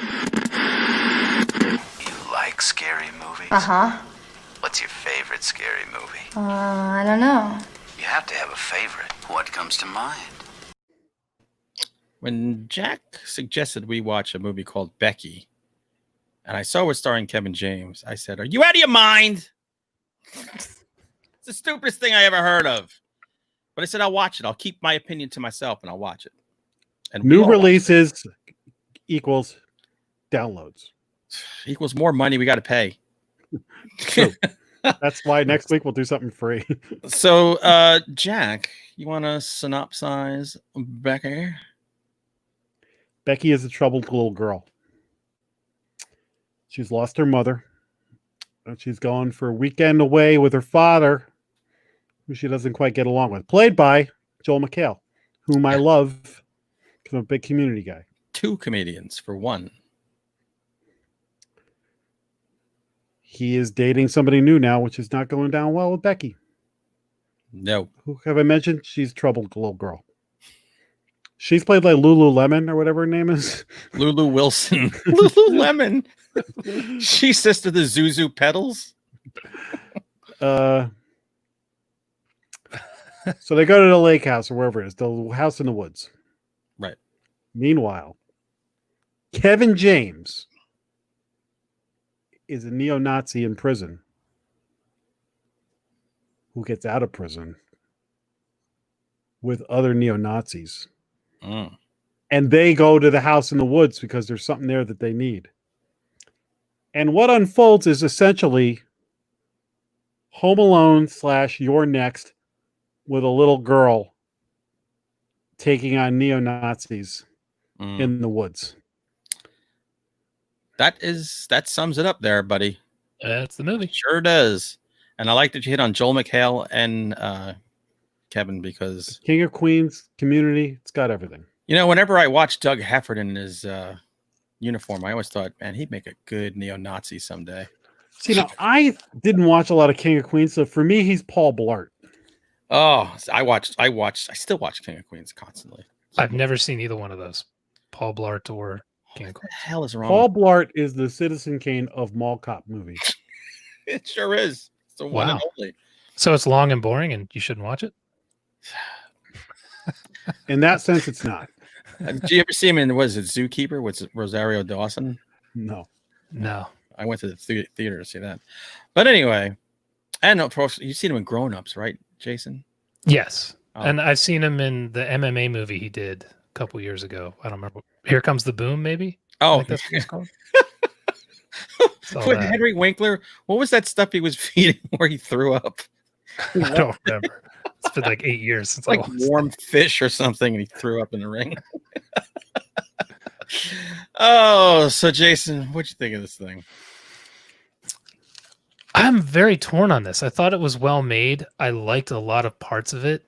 [SPEAKER 9] like scary movies?
[SPEAKER 10] Uh-huh.
[SPEAKER 9] What's your favorite scary movie?
[SPEAKER 10] I don't know.
[SPEAKER 9] You have to have a favorite. What comes to mind?
[SPEAKER 4] When Jack suggested we watch a movie called Becky, and I saw it starring Kevin James, I said, are you out of your mind? It's the stupidest thing I ever heard of. But I said, I'll watch it. I'll keep my opinion to myself and I'll watch it. And we
[SPEAKER 7] New
[SPEAKER 4] all-
[SPEAKER 7] releases equals downloads.
[SPEAKER 4] equals more money we got to pay.
[SPEAKER 7] True. That's why next week we'll do something free.
[SPEAKER 4] So, Jack, you want to synopsize Becky?
[SPEAKER 7] Becky is a troubled little girl. She's lost her mother. And she's going for a weekend away with her father, who she doesn't quite get along with. Played by Joel McHale, whom I love because I'm a big Community guy.
[SPEAKER 4] 2 comedians for 1.
[SPEAKER 7] He is dating somebody new now, which is not going down well with Becky.
[SPEAKER 4] No.
[SPEAKER 7] Who have I mentioned? She's a troubled little girl. She's played like Lululemon or whatever her name is.
[SPEAKER 4] Lulu Wilson. Lululemon. She's sister to Zuzu Pedals.
[SPEAKER 7] So they go to the lake house or wherever it is, the house in the woods.
[SPEAKER 4] Right.
[SPEAKER 7] Meanwhile, Kevin James is a neo-Nazi in prison who gets out of prison with other neo-Nazis. And they go to the house in the woods because there's something there that they need. And what unfolds is essentially Home Alone / You're Next with a little girl taking on neo-Nazis in the woods.
[SPEAKER 4] That sums it up there, buddy.
[SPEAKER 6] That's the movie.
[SPEAKER 4] Sure does. And I like that you hit on Joel McHale and Kevin, because
[SPEAKER 7] King of Queens, Community, it's got everything.
[SPEAKER 4] You know, whenever I watched Doug Hefford in his uniform, I always thought, man, he'd make a good neo-Nazi someday.
[SPEAKER 7] See, now I didn't watch a lot of King of Queens, so for me, he's Paul Blart.
[SPEAKER 4] Oh, I still watch King of Queens constantly.
[SPEAKER 6] I've never seen either one of those, Paul Blart or King of
[SPEAKER 4] What
[SPEAKER 6] Queens.
[SPEAKER 4] the hell is wrong?
[SPEAKER 7] Paul Blart is the Citizen Kane of mall cop movies.
[SPEAKER 4] It sure is. It's the one and only.
[SPEAKER 6] So it's long and boring, and you shouldn't watch it?
[SPEAKER 7] In that sense, it's not.
[SPEAKER 4] Did you ever see him in, was it Zookeeper with Rosario Dawson?
[SPEAKER 7] No.
[SPEAKER 4] I went to the theater to see that. But anyway, and of course, you've seen him in Grown Ups, right, Jason?
[SPEAKER 6] Yes.
[SPEAKER 4] Oh.
[SPEAKER 6] And I've seen him in the MMA movie he did a couple years ago. I don't remember. Here Comes the Boom, maybe? I
[SPEAKER 4] Oh,
[SPEAKER 6] think that's what it's called.
[SPEAKER 4] with Henry Winkler. What was that stuff he was feeding where he threw up?
[SPEAKER 6] I don't remember. It's been like 8 years since
[SPEAKER 4] Like
[SPEAKER 6] I watched
[SPEAKER 4] warm fish or something, and he threw up in the ring. Oh, so Jason, what'd you think of this thing?
[SPEAKER 6] I'm very torn on this. I thought it was well made. I liked a lot of parts of it.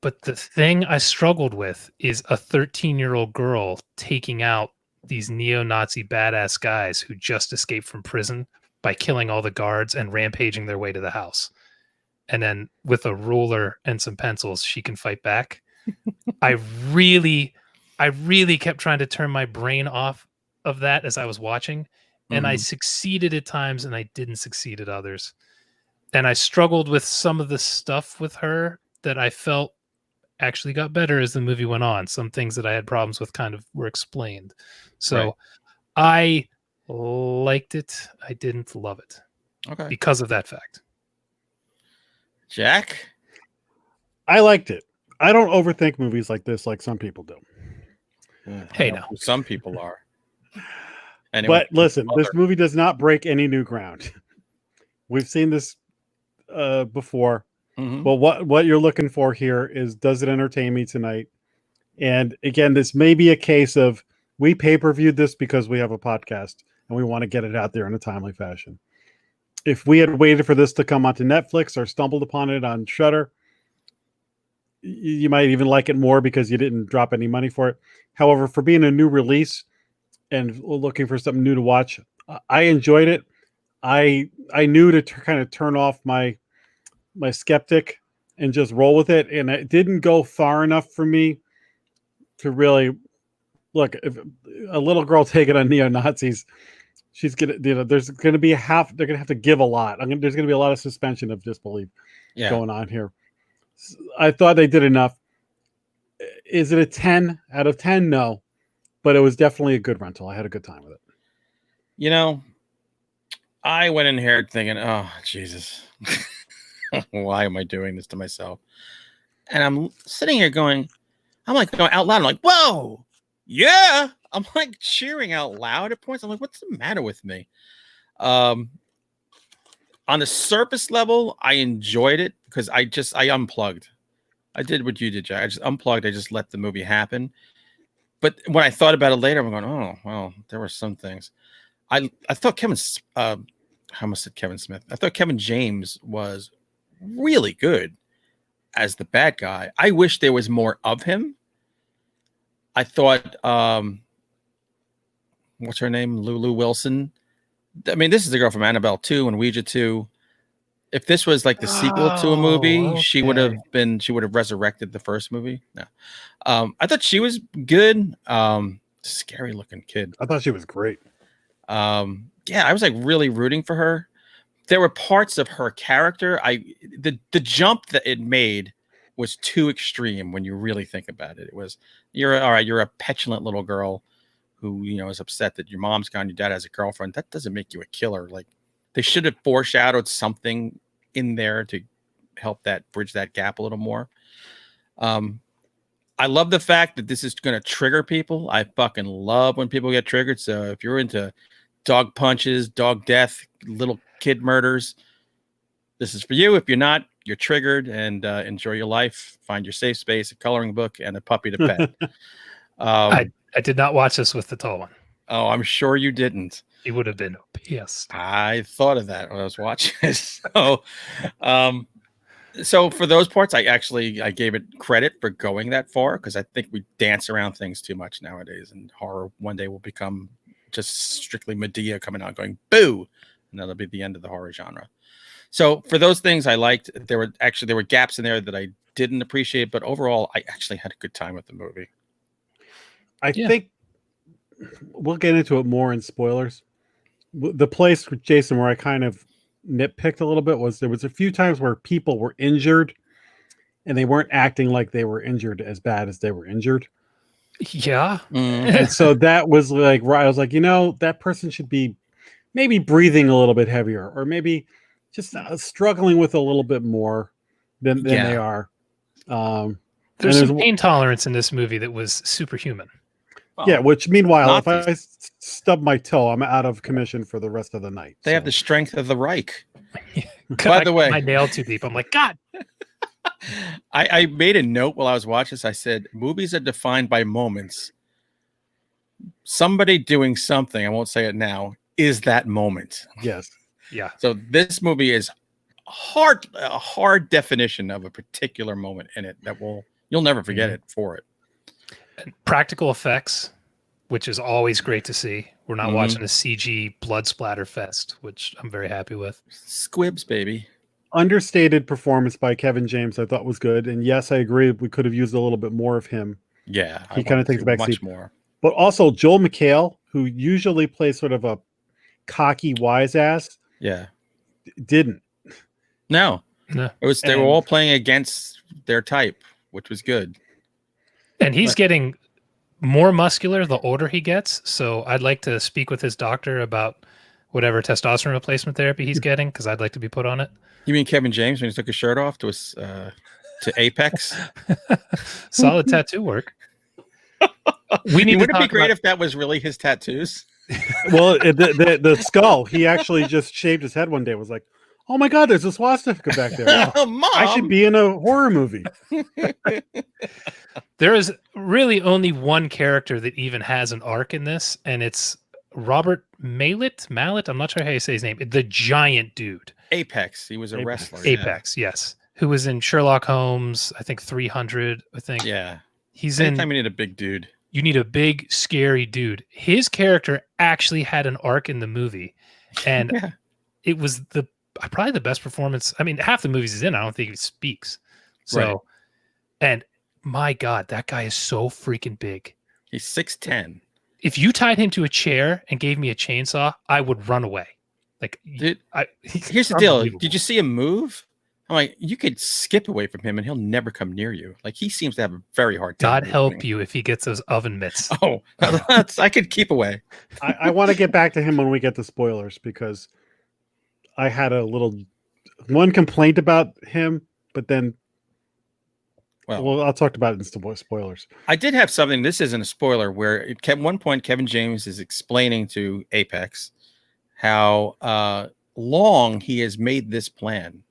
[SPEAKER 6] But the thing I struggled with is a 13-year-old girl taking out these neo-Nazi badass guys who just escaped from prison by killing all the guards and rampaging their way to the house. And then with a ruler and some pencils, she can fight back. I really kept trying to turn my brain off of that as I was watching. And I succeeded at times and I didn't succeed at others. And I struggled with some of the stuff with her that I felt actually got better as the movie went on. Some things that I had problems with kind of were explained. So I liked it. I didn't love it.
[SPEAKER 4] Okay.
[SPEAKER 6] Because of that fact.
[SPEAKER 4] Jack?
[SPEAKER 7] I liked it. I don't overthink movies like this like some people do.
[SPEAKER 6] Hey,
[SPEAKER 4] I know
[SPEAKER 6] now.
[SPEAKER 4] who some people are. Anyway,
[SPEAKER 7] But listen, this movie does not break any new ground. We've seen this before. But what you're looking for here is, does it entertain me tonight? And again, this may be a case of, we pay-per-viewed this because we have a podcast and we want to get it out there in a timely fashion. If we had waited for this to come onto Netflix or stumbled upon it on Shudder, you might even like it more because you didn't drop any money for it. However, for being a new release and looking for something new to watch, I enjoyed it. I knew to kind of turn off my skeptic and just roll with it, and it didn't go far enough for me to really look. If a little girl taking on neo-Nazis, she's gonna, there's gonna be they're gonna have to give a lot. There's gonna be a lot of suspension of disbelief going on here. I thought they did enough. Is it a 10 out of 10? No, but it was definitely a good rental. I had a good time with it.
[SPEAKER 4] You know, I went in here thinking, oh, Jesus, why am I doing this to myself? And I'm sitting here going out loud. I'm like, whoa, Yeah, I'm like cheering out loud at points. I'm like, what's the matter with me? On the surface level, I enjoyed it because I unplugged. I did what you did, Jack. I just unplugged. I just let the movie happen. But when I thought about it later, I'm going, oh, well, there were some things. I thought I almost said Kevin Smith. I thought Kevin James was really good as the bad guy. I wish there was more of him. I thought, what's her name? Lulu Wilson. I mean, this is the girl from Annabelle 2 and Ouija 2. If this was like the sequel to a movie, she would have resurrected the first movie. No. I thought she was good. Scary looking kid.
[SPEAKER 7] I thought she was great.
[SPEAKER 4] Yeah, I was like really rooting for her. There were parts of her character. The jump that it made was too extreme when you really think about it. It was, you're a petulant little girl who, is upset that your mom's gone, your dad has a girlfriend. That doesn't make you a killer. Like, they should have foreshadowed something in there to help that bridge that gap a little more. I love the fact that this is going to trigger people. I fucking love when people get triggered. So if you're into dog punches, dog death, little kid murders, this is for you. If you're not, you're triggered, and enjoy your life. Find your safe space, a coloring book, and a puppy to pet.
[SPEAKER 6] I did not watch this with the tall one.
[SPEAKER 4] Oh, I'm sure you didn't.
[SPEAKER 6] He would have been pissed.
[SPEAKER 4] I thought of that when I was watching it. So for those parts, I gave it credit for going that far, because I think we dance around things too much nowadays, and horror one day will become just strictly Medea coming out going boo, and that'll be the end of the horror genre. So for those things I liked, there were gaps in there that I didn't appreciate, but overall I actually had a good time with the movie.
[SPEAKER 7] I think we'll get into it more in spoilers. The place, Jason, where I kind of nitpicked a little bit was there was a few times where people were injured and they weren't acting like they were injured as bad as they were injured.
[SPEAKER 6] Yeah.
[SPEAKER 7] And so that was like, where I was like, that person should be maybe breathing a little bit heavier, or maybe just struggling with a little bit more than they are.
[SPEAKER 6] There's some pain tolerance in this movie that was superhuman.
[SPEAKER 7] Well, yeah, which meanwhile, if I stub my toe, I'm out of commission for the rest of the night.
[SPEAKER 4] They have the strength of the Reich.
[SPEAKER 6] By the way, my nail too deep. I'm like, God.
[SPEAKER 4] I made a note while I was watching this. I said, movies are defined by moments. Somebody doing something, I won't say it now, is that moment.
[SPEAKER 7] Yes.
[SPEAKER 6] Yeah.
[SPEAKER 4] So this movie is a hard definition of a particular moment in it that you'll never forget it for it.
[SPEAKER 6] And practical effects, which is always great to see. We're not watching a CG blood splatter fest, which I'm very happy with.
[SPEAKER 4] Squibs, baby.
[SPEAKER 7] Understated performance by Kevin James, I thought was good. And yes, I agree. We could have used a little bit more of him.
[SPEAKER 4] Yeah.
[SPEAKER 7] He kind of takes a back
[SPEAKER 4] much
[SPEAKER 7] seat.
[SPEAKER 4] More.
[SPEAKER 7] But also Joel McHale, who usually plays sort of a cocky wise ass.
[SPEAKER 4] Yeah.
[SPEAKER 7] Didn't.
[SPEAKER 4] No. They were all playing against their type, which was good.
[SPEAKER 6] And he's getting more muscular the older he gets. So I'd like to speak with his doctor about whatever testosterone replacement therapy he's getting, because I'd like to be put on it.
[SPEAKER 4] You mean Kevin James when he took his shirt off to Apex?
[SPEAKER 6] Solid tattoo work. Wouldn't
[SPEAKER 4] it be great if that was really his tattoos?
[SPEAKER 7] Well, the skull, he actually just shaved his head one day. Was like, oh my God, there's a swastika back there.
[SPEAKER 4] Mom!
[SPEAKER 7] I should be in a horror movie.
[SPEAKER 6] There is really only one character that even has an arc in this, and it's Robert Mallet. I'm not sure how you say his name. The giant dude.
[SPEAKER 4] Apex. He was a wrestler.
[SPEAKER 6] Apex, yes. Who was in Sherlock Holmes, I think 300, I think.
[SPEAKER 4] Yeah.
[SPEAKER 6] Anytime
[SPEAKER 4] you need a big dude.
[SPEAKER 6] You need a big, scary dude. His character actually had an arc in the movie, and it was probably the best performance. I mean, half the movies he's in, I don't think he speaks. So,
[SPEAKER 4] right.
[SPEAKER 6] And my God, that guy is so freaking big.
[SPEAKER 4] He's 6'10".
[SPEAKER 6] If you tied him to a chair and gave me a chainsaw, I would run away. Like,
[SPEAKER 4] dude, here's the deal. Did you see him move? I'm like, you could skip away from him and he'll never come near you. Like, he seems to have a very hard time.
[SPEAKER 6] God help you if he gets those oven mitts.
[SPEAKER 4] Oh, I could keep away.
[SPEAKER 7] I want to get back to him when we get to spoilers, because I had one complaint about him, but then Well, I'll talk about it in spoilers.
[SPEAKER 4] I did have something. This isn't a spoiler. Where at one point Kevin James is explaining to Apex how long he has made this plan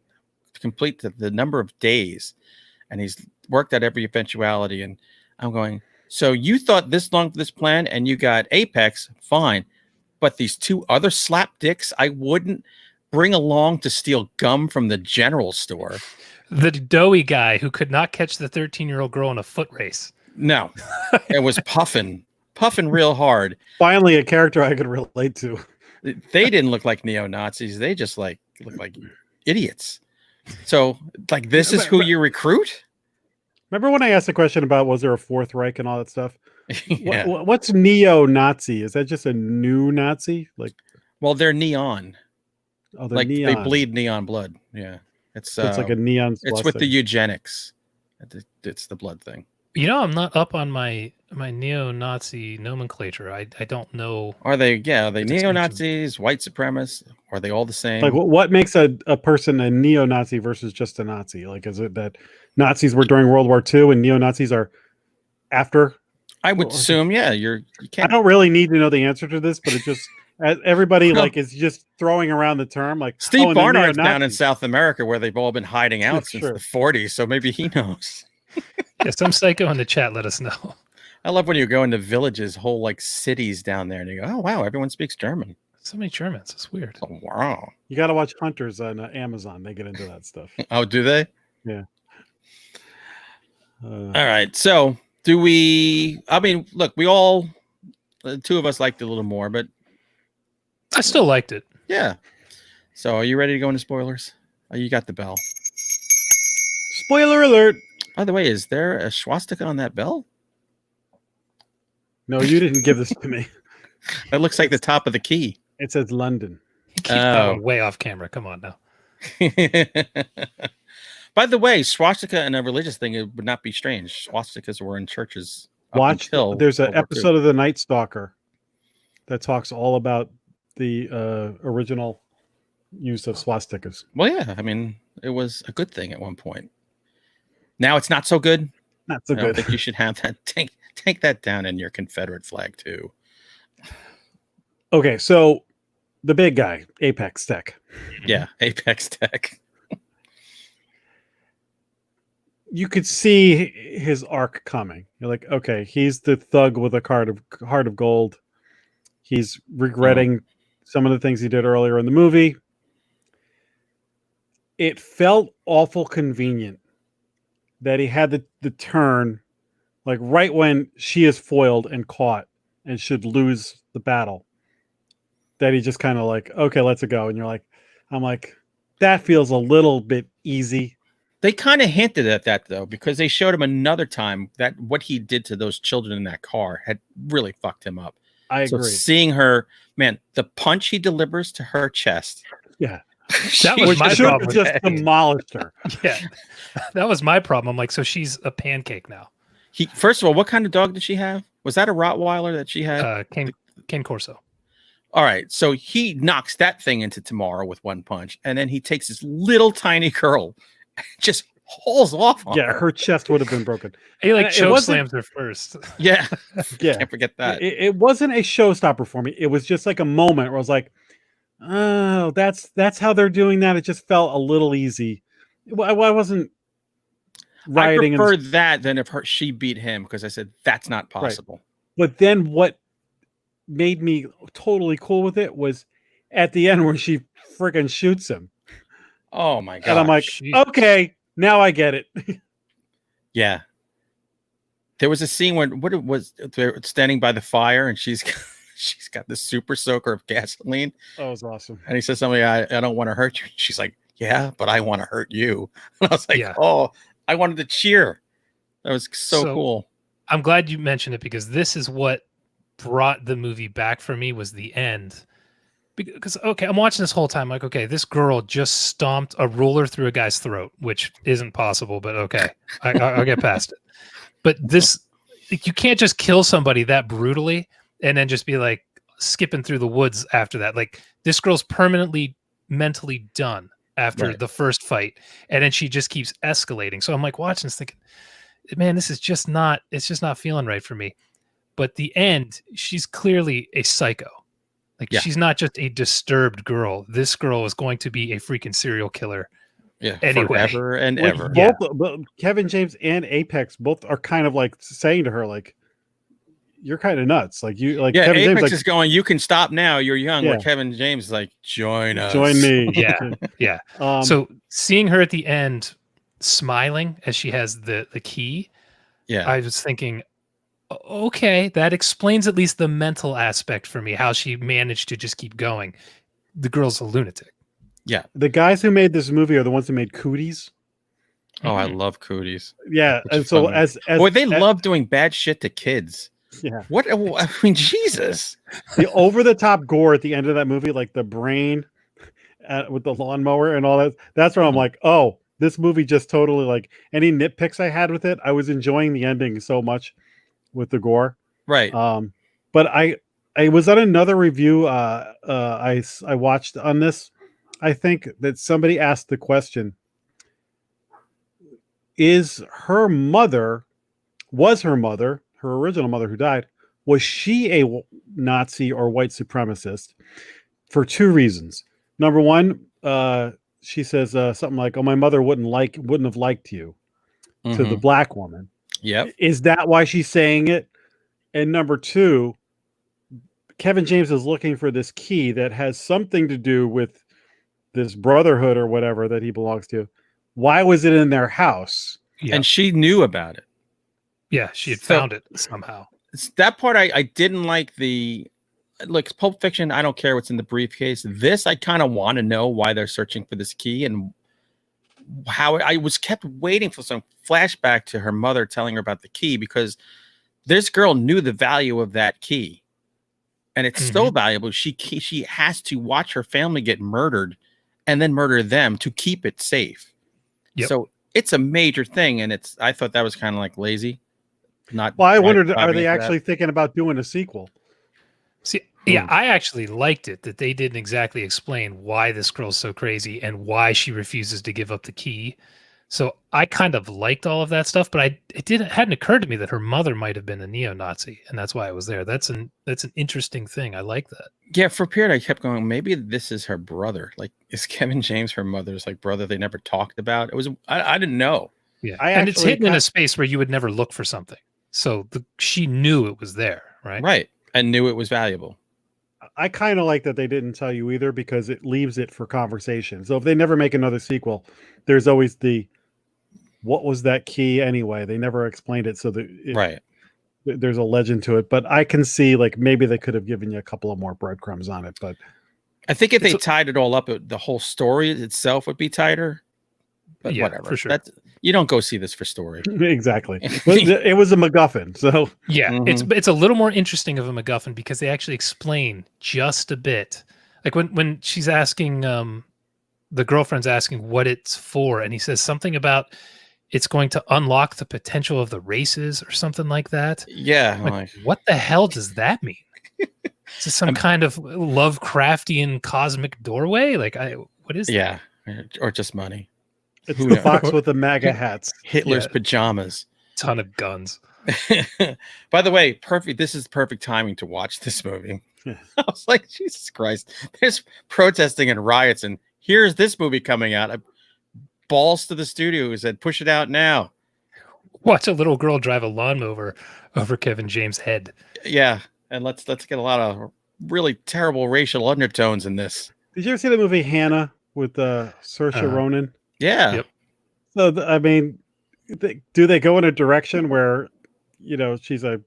[SPEAKER 4] to complete the number of days, and he's worked out every eventuality. And I'm going, so you thought this long for this plan, and you got Apex, fine, but these two other slap dicks I wouldn't bring along to steal gum from the general store.
[SPEAKER 6] The doughy guy who could not catch the 13-year-old girl in a foot race.
[SPEAKER 4] No, it was puffing real hard.
[SPEAKER 7] Finally, a character I could relate to.
[SPEAKER 4] They didn't look like neo-Nazis. They just look like idiots. So, like, this is who you recruit?
[SPEAKER 7] Remember when I asked the question about was there a Fourth Reich and all that stuff?
[SPEAKER 4] Yeah.
[SPEAKER 7] What's neo-Nazi? Is that just a new Nazi? Like,
[SPEAKER 4] well, they're neon.
[SPEAKER 7] Oh, they're
[SPEAKER 4] like
[SPEAKER 7] neon.
[SPEAKER 4] They bleed neon blood. Yeah, it's
[SPEAKER 7] like a neon.
[SPEAKER 4] It's with the eugenics. It's the blood thing.
[SPEAKER 6] You know, I'm not up on my neo-Nazi nomenclature. I don't know.
[SPEAKER 4] Are they? Yeah, are they neo-Nazis, white supremacists? Are they all the same?
[SPEAKER 7] Like, what makes a person a neo-Nazi versus just a Nazi? Like, is it that Nazis were during World War II and neo-Nazis are after?
[SPEAKER 4] I would assume, yeah. You can't.
[SPEAKER 7] I don't really need to know the answer to this, but it just everybody like is just throwing around the term. Like
[SPEAKER 4] Steve Barnard's down in South America where they've all been hiding out since the 40s, so maybe he knows.
[SPEAKER 6] Yeah, some psycho in the chat let us know.
[SPEAKER 4] I love when you go into villages, whole like cities down there, and you go, "Oh wow, everyone speaks German."
[SPEAKER 6] So many Germans. It's weird.
[SPEAKER 4] Oh, wow.
[SPEAKER 7] You got to watch Hunters on Amazon. They get into that stuff.
[SPEAKER 4] Oh, do they?
[SPEAKER 7] Yeah.
[SPEAKER 4] All right. So, do we? I mean, look, we all, the two of us liked it a little more, but
[SPEAKER 6] I still liked it.
[SPEAKER 4] Yeah. So, are you ready to go into spoilers? Oh, you got the bell.
[SPEAKER 7] Spoiler alert.
[SPEAKER 4] By the way, is there a swastika on that bell?
[SPEAKER 7] No, you didn't give this to me.
[SPEAKER 4] That looks like the top of the key.
[SPEAKER 7] It says London.
[SPEAKER 6] Keep that one way off camera. Come on now.
[SPEAKER 4] By the way, swastika and a religious thing, it would not be strange. Swastikas were in churches.
[SPEAKER 7] Watch. There's an episode of The Night Stalker that talks all about the original use of swastikas.
[SPEAKER 4] Well, yeah. I mean, it was a good thing at one point. Now it's not so good.
[SPEAKER 7] Not so
[SPEAKER 4] I
[SPEAKER 7] good.
[SPEAKER 4] don't think you should have that. Take that down in your Confederate flag too.
[SPEAKER 7] Okay, so the big guy, Apex Tech.
[SPEAKER 4] Yeah, Apex Tech.
[SPEAKER 7] You could see his arc coming. You're like, okay, he's the thug with a heart of gold. He's regretting some of the things he did earlier in the movie. It felt awful convenient that he had the turn, like right when she is foiled and caught and should lose the battle, that he just kind of like, okay, let's go. And you're like, I'm like, that feels a little bit easy.
[SPEAKER 4] They kind of hinted at that though, because they showed him another time that what he did to those children in that car had really fucked him up.
[SPEAKER 7] I agree.
[SPEAKER 4] Seeing her, man, the punch he delivers to her chest.
[SPEAKER 7] Yeah.
[SPEAKER 6] That was my problem.
[SPEAKER 7] Just demolished her.
[SPEAKER 6] Yeah. That was my problem. I'm like, so she's a pancake now.
[SPEAKER 4] First of all, what kind of dog did she have? Was that a Rottweiler that she had?
[SPEAKER 6] Cane Corso.
[SPEAKER 4] All right. So he knocks that thing into tomorrow with one punch. And then he takes this little tiny girl and just hauls off on her.
[SPEAKER 7] Her chest would have been broken.
[SPEAKER 6] He like choke slams her first.
[SPEAKER 4] Yeah.
[SPEAKER 7] Yeah.
[SPEAKER 4] Can't forget that.
[SPEAKER 7] It wasn't a showstopper for me. It was just like a moment where I was like, oh, that's how they're doing that. It just felt a little easy. I wasn't rioting.
[SPEAKER 4] I prefer that than if she beat him, because I said that's not possible.
[SPEAKER 7] Right. But then what made me totally cool with it was at the end where she friggin' shoots him.
[SPEAKER 4] Oh my god!
[SPEAKER 7] And I'm like, okay, now I get it.
[SPEAKER 4] Yeah. There was a scene when they're standing by the fire and she's got this super soaker of gasoline.
[SPEAKER 7] Oh, it was awesome.
[SPEAKER 4] And he says something, I don't want to hurt you. She's like, yeah, but I want to hurt you. And I was like, oh, I wanted to cheer. That was so cool.
[SPEAKER 6] I'm glad you mentioned it, because this is what brought the movie back for me, was the end. Because, okay, I'm watching this whole time like, okay, this girl just stomped a ruler through a guy's throat, which isn't possible, but okay, I'll get past it. But this, you can't just kill somebody that brutally and then just be like skipping through the woods after that. Like, this girl's permanently mentally done after the first fight, and then she just keeps escalating. So I'm like watching this thinking, man, this is just not, it's just not feeling right for me. But the end, she's clearly a psycho. Like
[SPEAKER 4] Yeah.
[SPEAKER 6] she's not just a disturbed girl. This girl is going to be a freaking serial killer.
[SPEAKER 4] Yeah,
[SPEAKER 6] Anyway.
[SPEAKER 4] forever and
[SPEAKER 7] Which
[SPEAKER 4] ever.
[SPEAKER 7] both Kevin James and Apex both are kind of like saying to her, like, you're kind of nuts. Like you, like
[SPEAKER 4] Yeah,
[SPEAKER 7] Kevin
[SPEAKER 4] Apex
[SPEAKER 7] James,
[SPEAKER 4] is going, you can stop now, you're young. Where
[SPEAKER 7] Yeah.
[SPEAKER 4] Kevin James is like, join us.
[SPEAKER 7] join me.
[SPEAKER 6] Yeah. Yeah. So seeing her at the end smiling as she has the key,
[SPEAKER 4] Yeah.
[SPEAKER 6] I was thinking, okay, that explains at least the mental aspect for me, how she managed to just keep going. The girl's a lunatic.
[SPEAKER 4] Yeah.
[SPEAKER 7] The guys who made this movie are the ones who made Cooties.
[SPEAKER 4] Oh, I love Cooties.
[SPEAKER 7] Yeah,
[SPEAKER 4] Which
[SPEAKER 7] and
[SPEAKER 4] is
[SPEAKER 7] so
[SPEAKER 4] fun.
[SPEAKER 7] as
[SPEAKER 4] Boy, they love doing bad shit to kids.
[SPEAKER 7] Yeah.
[SPEAKER 4] What? I mean, Jesus.
[SPEAKER 7] The over the top gore at the end of that movie, like the brain with the lawnmower and all that. That's where I'm like, oh, this movie just totally, like, any nitpicks I had with it, I was enjoying the ending so much with the gore.
[SPEAKER 4] Right.
[SPEAKER 7] But I was on another review I watched on this. I think that somebody asked the question: was her mother, her original mother who died, was she a Nazi or white supremacist? For two reasons. Number one, she says something like, "Oh, my mother wouldn't have liked you," to the black woman.
[SPEAKER 4] Yep.
[SPEAKER 7] Is that why she's saying it? And number two, Kevin James is looking for this key that has something to do with this brotherhood or whatever that he belongs to. Why was it in their house?
[SPEAKER 6] Yeah.
[SPEAKER 4] And she knew about it.
[SPEAKER 6] Yeah, she had
[SPEAKER 4] So-
[SPEAKER 6] found it somehow.
[SPEAKER 4] That part I didn't like. The like Pulp Fiction, I don't care what's in the briefcase. This, I kind of want to know why they're searching for this key and how I was kept waiting for some flashback to her mother telling her about the key, because this girl knew the value of that key, and it's still valuable. She has to watch her family get murdered and then murder them to keep it safe.
[SPEAKER 6] Yep.
[SPEAKER 4] So it's a major thing, and I thought that was kind of like lazy. Not
[SPEAKER 7] Well, I wondered,
[SPEAKER 4] diving
[SPEAKER 7] are they
[SPEAKER 4] into that.
[SPEAKER 7] actually thinking about doing a sequel?
[SPEAKER 6] See, yeah, I actually liked it that they didn't exactly explain why this girl's so crazy and why she refuses to give up the key. So I kind of liked all of that stuff, but it hadn't occurred to me that her mother might have been a neo-Nazi, and that's why I was there. That's an interesting thing. I like that.
[SPEAKER 4] Yeah, for a period I kept going, maybe this is her brother. Like, is Kevin James her mother's like brother they never talked about? It was I didn't know.
[SPEAKER 6] Yeah,
[SPEAKER 7] I
[SPEAKER 6] and it's
[SPEAKER 7] actually
[SPEAKER 6] hidden in
[SPEAKER 7] got-
[SPEAKER 6] a space where you would never look for something. So she knew it was there, right?
[SPEAKER 4] Right. And knew it was valuable.
[SPEAKER 7] I kind of like that they didn't tell you either, because it leaves it for conversation. So if they never make another sequel, there's always what was that key anyway? They never explained it, so
[SPEAKER 4] Right.
[SPEAKER 7] there's a legend to it. But I can see, like, maybe they could have given you a couple of more breadcrumbs on it. But
[SPEAKER 4] I think if they tied it all up, the whole story itself would be tighter. But
[SPEAKER 6] Yeah,
[SPEAKER 4] whatever.
[SPEAKER 6] for sure.
[SPEAKER 4] You don't go see this for story.
[SPEAKER 7] exactly, but it was a MacGuffin. So
[SPEAKER 6] Yeah, it's a little more interesting of a MacGuffin because they actually explain just a bit. Like when she's asking, the girlfriend's asking what it's for, and he says something about it's going to unlock the potential of the races or something like that.
[SPEAKER 4] Yeah.
[SPEAKER 6] Like, what the hell does that mean? Is this some kind of Lovecraftian cosmic doorway? Like, what is that?
[SPEAKER 4] Yeah. Or just money.
[SPEAKER 7] it's
[SPEAKER 4] Who
[SPEAKER 7] the
[SPEAKER 4] knows?
[SPEAKER 7] fox with the MAGA hats.
[SPEAKER 4] Hitler's
[SPEAKER 6] Yeah.
[SPEAKER 4] pajamas.
[SPEAKER 6] Ton of guns.
[SPEAKER 4] By the way, perfect. This is perfect timing to watch this movie.
[SPEAKER 7] Yeah.
[SPEAKER 4] I was like, Jesus Christ. There's protesting and riots, and here's this movie coming out. I balls to the studio who said, push it out now.
[SPEAKER 6] Watch a little girl drive a lawnmower over Kevin James' head.
[SPEAKER 4] Yeah. And let's get a lot of really terrible racial undertones in this.
[SPEAKER 7] Did you ever see the movie Hannah with Saoirse Ronan?
[SPEAKER 4] Yeah.
[SPEAKER 6] Yep.
[SPEAKER 7] So I mean, do they go in a direction where, she's a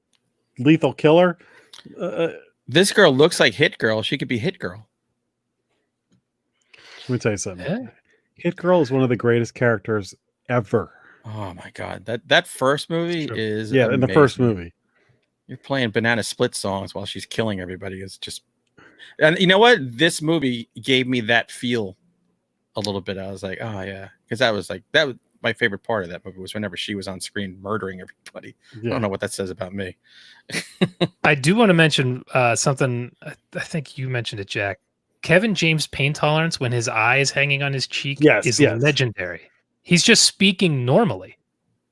[SPEAKER 7] lethal killer?
[SPEAKER 4] This girl looks like Hit Girl. She could be Hit Girl.
[SPEAKER 7] Let me tell you something.
[SPEAKER 6] Yeah.
[SPEAKER 7] Hit Girl is one of the greatest characters ever.
[SPEAKER 4] Oh my God. That first movie
[SPEAKER 6] True.
[SPEAKER 4] is
[SPEAKER 7] In the first
[SPEAKER 4] amazing.
[SPEAKER 7] movie.
[SPEAKER 4] You're playing Banana Split songs while she's killing everybody. It's just, and you know what? This movie gave me that feel a little bit. I was like, oh yeah, because that was my favorite part of that movie was whenever she was on screen murdering everybody. I
[SPEAKER 7] Yeah.
[SPEAKER 4] don't know what that says about me.
[SPEAKER 6] I do want to mention something. I think you mentioned it, Jack. Kevin James' pain tolerance when his eye is hanging on his cheek
[SPEAKER 7] Yes,
[SPEAKER 6] is
[SPEAKER 7] yes.
[SPEAKER 6] legendary. He's just speaking normally.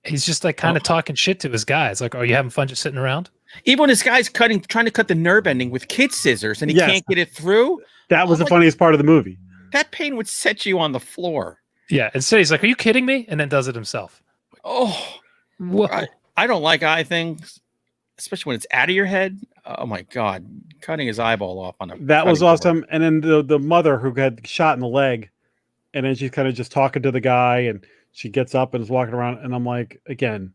[SPEAKER 6] He's just like kind of talking shit to his guys. Like, are you having fun just sitting around?
[SPEAKER 4] Even when this guy's trying to cut the nerve ending with kid scissors and he can't get it through.
[SPEAKER 7] That was the funniest part of the movie.
[SPEAKER 4] That pain would set you on the floor.
[SPEAKER 6] Yeah. Instead, he's like, are you kidding me? And then does it himself.
[SPEAKER 4] Oh,
[SPEAKER 6] whoa.
[SPEAKER 4] I don't like eye things, especially when it's out of your head. Oh my God. Cutting his eyeball off on a
[SPEAKER 7] That was awesome.
[SPEAKER 4] board.
[SPEAKER 7] And then the mother who got shot in the leg, and then she's kind of just talking to the guy, and she gets up and is walking around. And I'm like, again,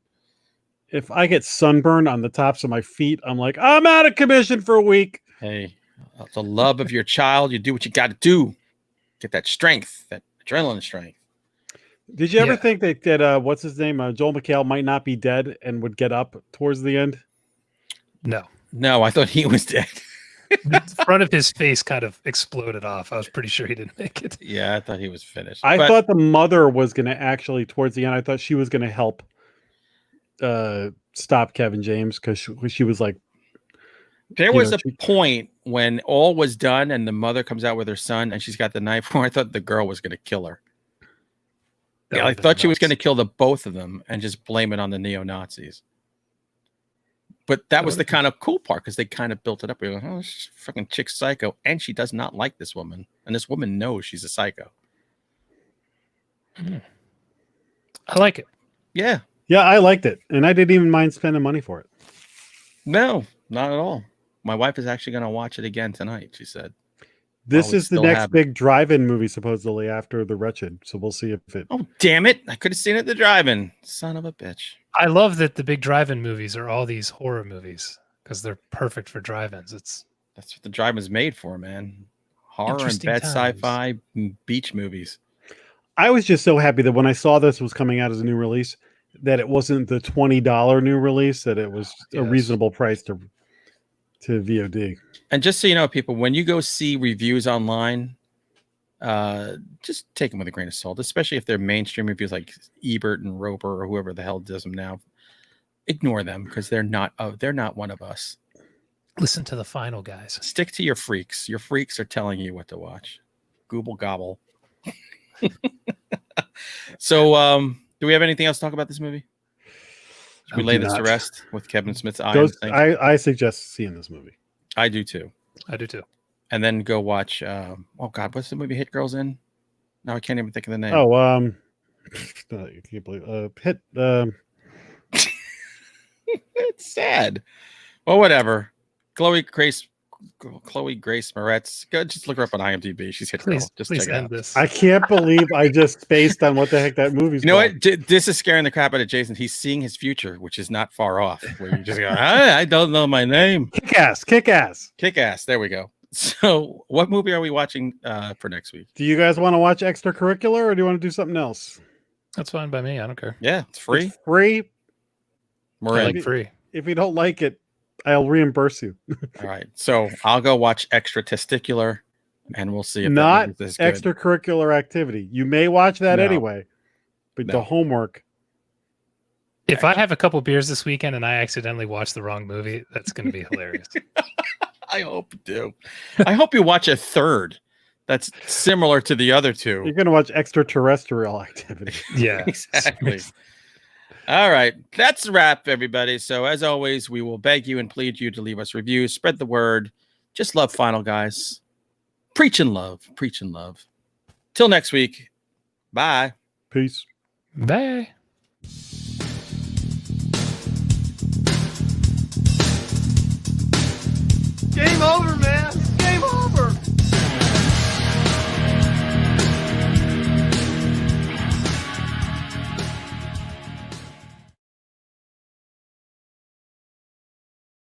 [SPEAKER 7] if I get sunburned on the tops of my feet, I'm like, I'm out of commission for a week.
[SPEAKER 4] Hey, the love of your child, you do what you got to do. Get that strength, that adrenaline strength.
[SPEAKER 7] Did you ever think that what's his name, Joel McHale, might not be dead and would get up towards the end?
[SPEAKER 6] No,
[SPEAKER 4] I thought he was dead.
[SPEAKER 6] The front of his face kind of exploded off. I was pretty sure he didn't make it.
[SPEAKER 4] Yeah, I thought he was finished.
[SPEAKER 7] I thought the mother was going to actually, towards the end, I thought she was going to help stop Kevin James because she was like,
[SPEAKER 4] there was a point when all was done and the mother comes out with her son and she's got the knife where I thought the girl was going to kill her. Yeah, I thought she was going to kill the both of them and just blame it on the neo-Nazis. But that was the kind of cool part because they kind of built it up. We were like, oh, this fucking chick's psycho. And she does not like this woman. And this woman knows she's a psycho.
[SPEAKER 6] I like it.
[SPEAKER 4] Yeah.
[SPEAKER 7] Yeah, I liked it. And I didn't even mind spending money for it.
[SPEAKER 4] No, not at all. My wife is actually going to watch it again tonight, she said.
[SPEAKER 7] This is the next big drive-in movie, supposedly, after The Wretched. So we'll see if it...
[SPEAKER 4] Oh, damn it. I could have seen it at the drive-in. Son of a bitch.
[SPEAKER 6] I love that the big drive-in movies are all these horror movies because they're perfect for drive-ins. That's
[SPEAKER 4] what the drive-in's made for, man. Horror and bad sci-fi beach movies.
[SPEAKER 7] I was just so happy that when I saw this was coming out as a new release, that it wasn't the $20 new release, that it was a reasonable price to VOD.
[SPEAKER 4] And just so you know, people, when you go see reviews online, just take them with a grain of salt, especially if they're mainstream reviews like Ebert and Roper or whoever the hell does them now. Ignore them because they're not one of us.
[SPEAKER 6] Listen to the final, guys.
[SPEAKER 4] Stick to your freaks. Your freaks are telling you what to watch. Google gobble. So, do we have anything else to talk about this movie? Should we lay this to rest with Kevin Smith's eye?
[SPEAKER 7] I suggest seeing this movie.
[SPEAKER 4] I do too. And then go watch. Oh God, what's the movie Hit Girls in? No, I can't even think of the name.
[SPEAKER 7] Oh, you can't believe
[SPEAKER 4] It's sad. Well, whatever. Chloe Grace Moretz. Go just look her up on IMDb. She's Hit Girl. Just check it out.
[SPEAKER 6] This.
[SPEAKER 7] I can't believe I just spaced on what the heck that movie's.
[SPEAKER 4] You know what? This is scaring the crap out of Jason. He's seeing his future, which is not far off. Where you just go, I don't know my name.
[SPEAKER 7] Kick ass.
[SPEAKER 4] There we go. So, what movie are we watching for next week?
[SPEAKER 7] Do you guys want to watch Extracurricular or do you want to do something else?
[SPEAKER 6] That's fine by me. I don't care.
[SPEAKER 4] Yeah, it's free.
[SPEAKER 7] It's free.
[SPEAKER 6] I like free.
[SPEAKER 7] If you don't like it, I'll reimburse you.
[SPEAKER 4] All right. So I'll go watch Extra-Testicular and we'll see if
[SPEAKER 7] not
[SPEAKER 4] that is good.
[SPEAKER 7] Extracurricular activity. You may watch that anyway, but the homework.
[SPEAKER 6] If I have a couple beers this weekend and I accidentally watch the wrong movie, that's going to be hilarious.
[SPEAKER 4] I hope you do. I hope you watch a third that's similar to the other two.
[SPEAKER 7] You're going to watch Extraterrestrial Activity.
[SPEAKER 6] Yeah,
[SPEAKER 4] exactly. All right. That's a wrap, everybody. So as always, we will beg you and plead you to leave us reviews. Spread the word. Just love Final Guys. Preach and love. Preach and love. Till next week. Bye.
[SPEAKER 7] Peace.
[SPEAKER 6] Bye.
[SPEAKER 1] Game over,